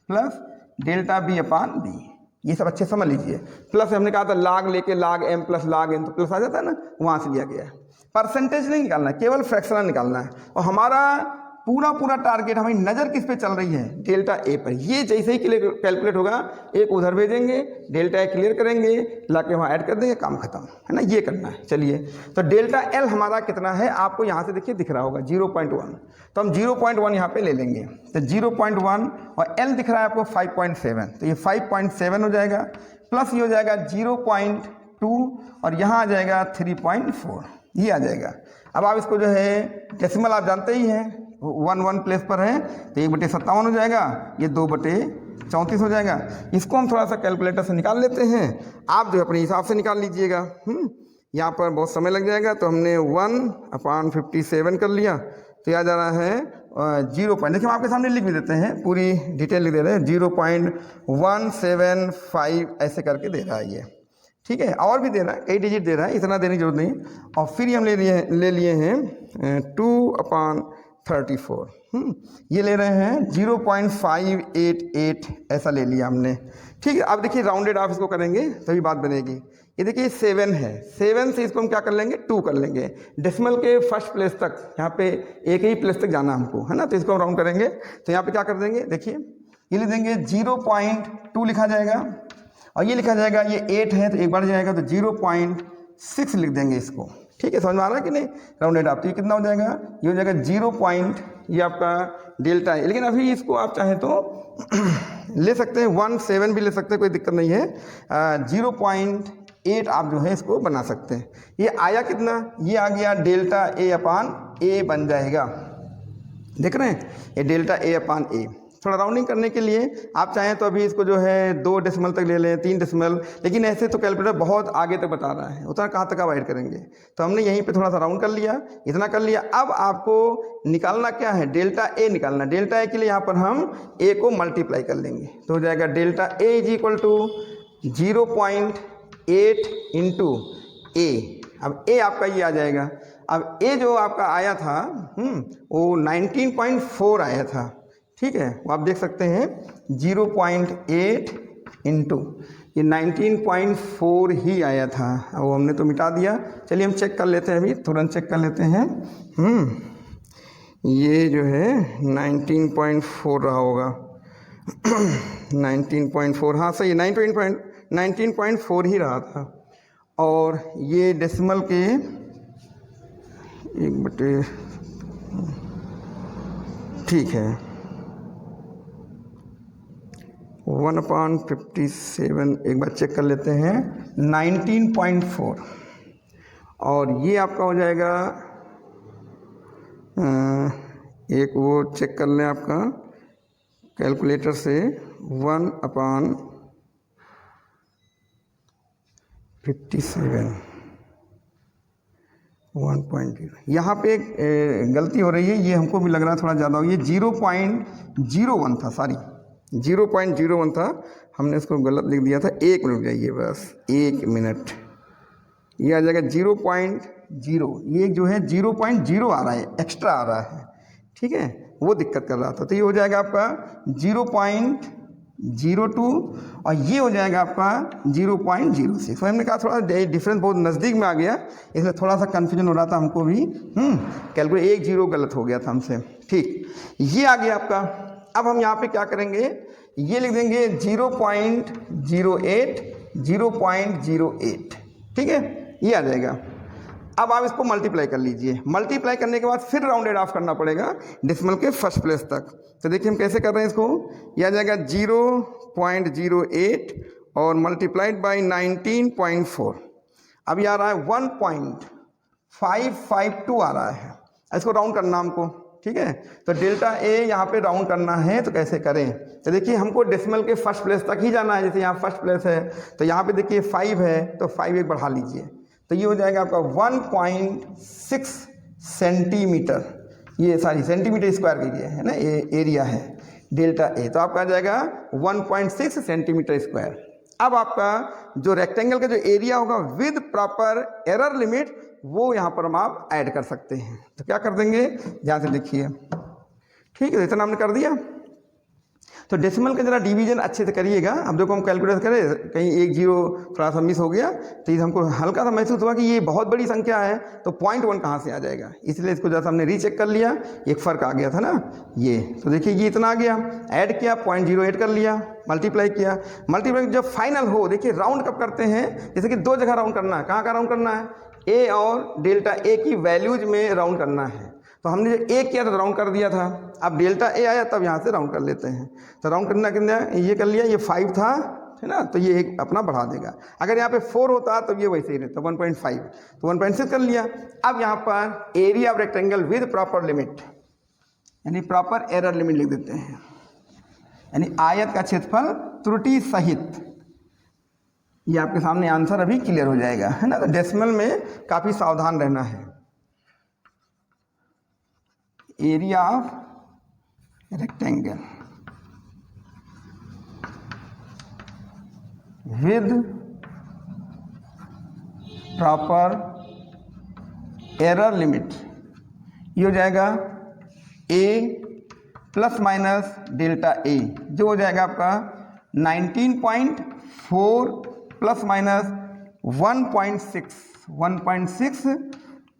प्लस डेल्टा b अपान बी। ये सब अच्छे समझ लीजिए। प्लस हमने कहा था लाग लेके लाग m प्लस लाग n, तो प्लस आ जाता है ना, वहाँ से लिया गया है। परसेंटेज नहीं निकालना है, केवल फ्रैक्शनल निकालना है। और हमारा पूरा टारगेट, हमारी नज़र किस पे चल रही है, डेल्टा ए पर। ये जैसे ही कैलकुलेट होगा, एक उधर भेजेंगे, डेल्टा ए क्लियर करेंगे, लाके वहाँ ऐड कर देंगे, काम खत्म, है ना। ये करना है। चलिए, तो डेल्टा एल हमारा कितना है, आपको यहाँ से देखिए दिख रहा होगा 0.1, तो हम 0.1 यहाँ पे ले लेंगे। तो 0.1 और एल दिख रहा है आपको 5.7, तो ये 5.7 हो जाएगा, प्लस ये हो जाएगा 0.2 और यहाँ आ जाएगा 3.4, ये आ जाएगा। अब आप इसको जो है डेसिमल आप जानते ही हैं, 1 प्लेस पर है, तो 1/57 हो जाएगा, ये 2/34 हो जाएगा। इसको हम थोड़ा सा कैलकुलेटर से निकाल लेते हैं, आप जो अपने हिसाब से निकाल लीजिएगा। यहाँ पर बहुत समय लग जाएगा, तो हमने 1/57 कर लिया, तो यह आ जा रहा है 0 पॉइंट, देखिए हम आपके सामने लिख भी देते हैं, पूरी डिटेल लिख दे रहे हैं, 0.175 ऐसे करके दे रहा है ये, ठीक है। और भी दे रहा है, कई डिजिट दे रहा है, इतना देने की जरूरत नहीं। और फिर हम ले लिए हैं 2/34, ये ले रहे हैं 0.588 ऐसा ले लिया हमने, ठीक है। अब देखिए राउंडेड ऑफ इसको करेंगे तभी बात बनेगी। ये देखिए 7 है, 7 से इसको हम क्या कर लेंगे, 2 कर लेंगे, डेसिमल के फर्स्ट प्लेस तक, यहाँ पे एक ही प्लेस तक जाना हमको, है ना। तो इसको हम राउंड करेंगे तो यहाँ पे क्या कर देंगे, देखिए ये लिख देंगे 0.2 लिखा जाएगा, और ये लिखा जाएगा, ये 8 है तो एक बार जाएगा तो 0.6 लिख देंगे इसको, ठीक है। समझ में आ रहा है कि नहीं, राउंडेड ऑफ। तो ये कितना हो जाएगा, ये हो जाएगा 0 पॉइंट, ये आपका डेल्टा है। लेकिन अभी इसको आप चाहें तो ले सकते हैं 17 भी ले सकते हैं, कोई दिक्कत नहीं है। 0.8 आप जो है इसको बना सकते हैं। ये आया कितना, ये आ गया डेल्टा A/A बन जाएगा, देख रहे हैं, ये डेल्टा A/A। थोड़ा राउंडिंग करने के लिए आप चाहें तो अभी इसको जो है 2 डेसिमल तक ले लें, 3 डेसिमल, लेकिन ऐसे तो कैलकुलेटर बहुत आगे तक बता रहा है, उतना कहाँ तक आप ऐड करेंगे। तो हमने यहीं पे थोड़ा सा राउंड कर लिया, इतना कर लिया। अब आपको निकालना क्या है, डेल्टा A निकालना। डेल्टा A के लिए यहाँ पर हम A को मल्टीप्लाई कर लेंगे, तो हो जाएगा डेल्टा A = 0.8 इंटू A। अब A आपका ये आ जाएगा। अब A जो आपका आया था वो 19.4 आया था, ठीक है, वो आप देख सकते हैं 0.8 इंटू ये 19.4 ही आया था, वो हमने तो मिटा दिया। चलिए हम चेक कर लेते हैं, अभी तुरंत चेक कर लेते हैं। ये जो है 19.4 रहा होगा 19.4, हाँ सही, 19.4 ही रहा था। और ये डेसिमल के 1/, ठीक है, 1/57, एक बार चेक कर लेते हैं, 19.4। और ये आपका हो जाएगा, एक वो चेक कर लें आपका कैलकुलेटर से, 1/57, 1.0। यहाँ पे एक गलती हो रही है, ये हमको भी लग रहा है थोड़ा ज़्यादा हो, ये 0.01 था, सॉरी 0.01 था, हमने इसको गलत लिख दिया था। 1 मिनट जाइए, बस 1 मिनट, ये आ जाएगा 0.0, ये जो है 0.0 आ रहा है, एक्स्ट्रा आ रहा है, ठीक है, वो दिक्कत कर रहा था। तो ये हो जाएगा आपका 0.02, और ये हो जाएगा आपका 0.06। तो हमने कहा थोड़ा डिफरेंस बहुत नज़दीक में आ गया, इसलिए थोड़ा सा कन्फ्यूजन हो रहा था हमको भी, कैलकुलेट 1 0 गलत हो गया था हमसे, ठीक। ये आ गया आपका। अब हम यहाँ पे क्या करेंगे, ये लिख देंगे 0.08, 0.08, ठीक है, ये आ जाएगा। अब आप इसको मल्टीप्लाई कर लीजिए, मल्टीप्लाई करने के बाद फिर राउंडेड ऑफ करना पड़ेगा डेसिमल के फर्स्ट प्लेस तक। तो देखिए हम कैसे कर रहे हैं इसको, यह आ जाएगा 0.08 और मल्टीप्लाइड बाई 19.4। अब ये आ रहा है 1.552 आ रहा है, इसको राउंड करना हमको, ठीक है। तो डेल्टा A यहाँ पे राउंड करना है तो कैसे करें, तो देखिए हमको डेसिमल के फर्स्ट प्लेस तक ही जाना है। जैसे यहाँ फर्स्ट प्लेस है तो यहाँ पे देखिए 5 है, तो 5 एक बढ़ा लीजिए, तो ये हो जाएगा आपका 1.6 सेंटीमीटर, ये सारी सेंटीमीटर स्क्वायर एरिया है ना, ये एरिया है डेल्टा A, तो आपका आ जाएगा 1.6 सेंटीमीटर स्क्वायर। अब आपका जो रेक्टेंगल का जो एरिया होगा विद प्रॉपर एरर लिमिट, वो यहाँ पर हम आप ऐड कर सकते हैं। तो क्या कर देंगे, ध्यान से देखिए, ठीक है, इतना हमने कर दिया। तो डेसिमल का जरा डिवीजन अच्छे से करिएगा। अब देखो हम कैलकुलेट करें, कहीं 1 0 थोड़ा सा मिस हो गया, तो ये हमको हल्का सा महसूस हुआ कि ये बहुत बड़ी संख्या है, तो 0.1 कहाँ से आ जाएगा, इसलिए इसको जैसा हमने रीचेक कर लिया, एक फ़र्क आ गया था ना ये। तो देखिए ये इतना आ गया, ऐड किया, 0.08 कर लिया, मल्टीप्लाई किया, मल्टीप्लाई जब फाइनल हो, देखिए राउंड कब करते हैं, जैसे कि 2 जगह राउंड करना है। कहाँ का राउंड करना है, A और डेल्टा A की वैल्यूज में राउंड करना है। तो हमने जब A किया था तो राउंड कर दिया था, अब डेल्टा A आया तब यहाँ से राउंड कर लेते हैं। तो राउंड करना कितना, ये कर लिया, ये 5 था, है ना, तो ये एक अपना बढ़ा देगा। अगर यहाँ पे 4 होता तो ये वैसे ही रहता 1.5, तो 1.6 कर लिया। अब यहाँ पर area of rectangle with proper limit, यानी प्रॉपर एरर लिमिट लिख देते हैं, यानी आयत का क्षेत्रफल त्रुटि सहित। ये आपके सामने आंसर अभी क्लियर हो जाएगा, है ना। तो डेसिमल में काफ़ी सावधान रहना है। Area of rectangle with proper error limit, ये हो जाएगा a plus minus delta a, जो हो जाएगा आपका 19.4 प्लस माइनस 1.6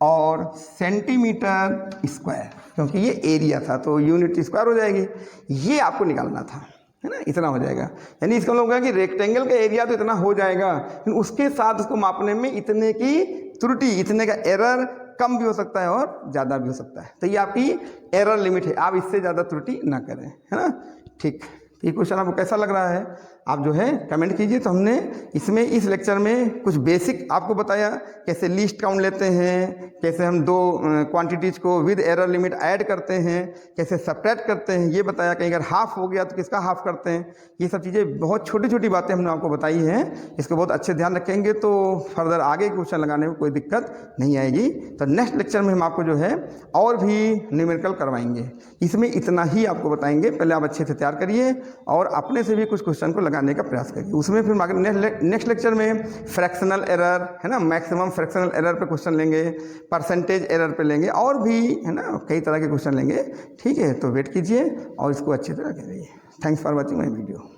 और सेंटीमीटर स्क्वायर, क्योंकि ये एरिया था तो यूनिट स्क्वायर हो जाएगी, ये आपको निकालना था, है ना, इतना हो जाएगा। यानी इसका मतलब होगा कि रेक्टेंगल का एरिया तो इतना हो जाएगा, लेकिन उसके साथ उसको मापने में इतने की त्रुटि, इतने का एरर कम भी हो सकता है और ज़्यादा भी हो सकता है, तो ये आपकी एरर लिमिट है, आप इससे ज़्यादा त्रुटि ना करें, है ना। ठीक, ये क्वेश्चन आपको कैसा लग रहा है आप जो है कमेंट कीजिए। तो हमने इसमें इस लेक्चर में कुछ बेसिक आपको बताया, कैसे लीस्ट काउंट लेते हैं, कैसे हम दो क्वांटिटीज़ को विद एरर लिमिट ऐड करते हैं, कैसे सब्ट्रैक्ट करते हैं ये बताया, कहीं अगर हाफ हो गया तो किसका हाफ करते हैं, ये सब चीज़ें बहुत छोटी छोटी बातें हमने आपको बताई हैं। इसको बहुत अच्छे ध्यान रखेंगे तो फर्दर आगे क्वेश्चन लगाने में कोई दिक्कत नहीं आएगी। तो नेक्स्ट लेक्चर में हम आपको जो है और भी न्यूमेरिकल करवाएंगे, इसमें इतना ही आपको बताएंगे। पहले आप अच्छे से तैयार करिए और अपने से भी कुछ क्वेश्चन को लगाने का प्रयास करिए। उसमें फिर नेक्स्ट लेक्चर में फ्रैक्शनल एरर, है ना, मैक्सिमम फ्रैक्शनल एरर पे क्वेश्चन लेंगे, परसेंटेज एरर पे लेंगे, और भी है ना कई तरह के क्वेश्चन लेंगे। ठीक है, तो वेट कीजिए और इसको अच्छी तरह करिए। Thanks for watching my video.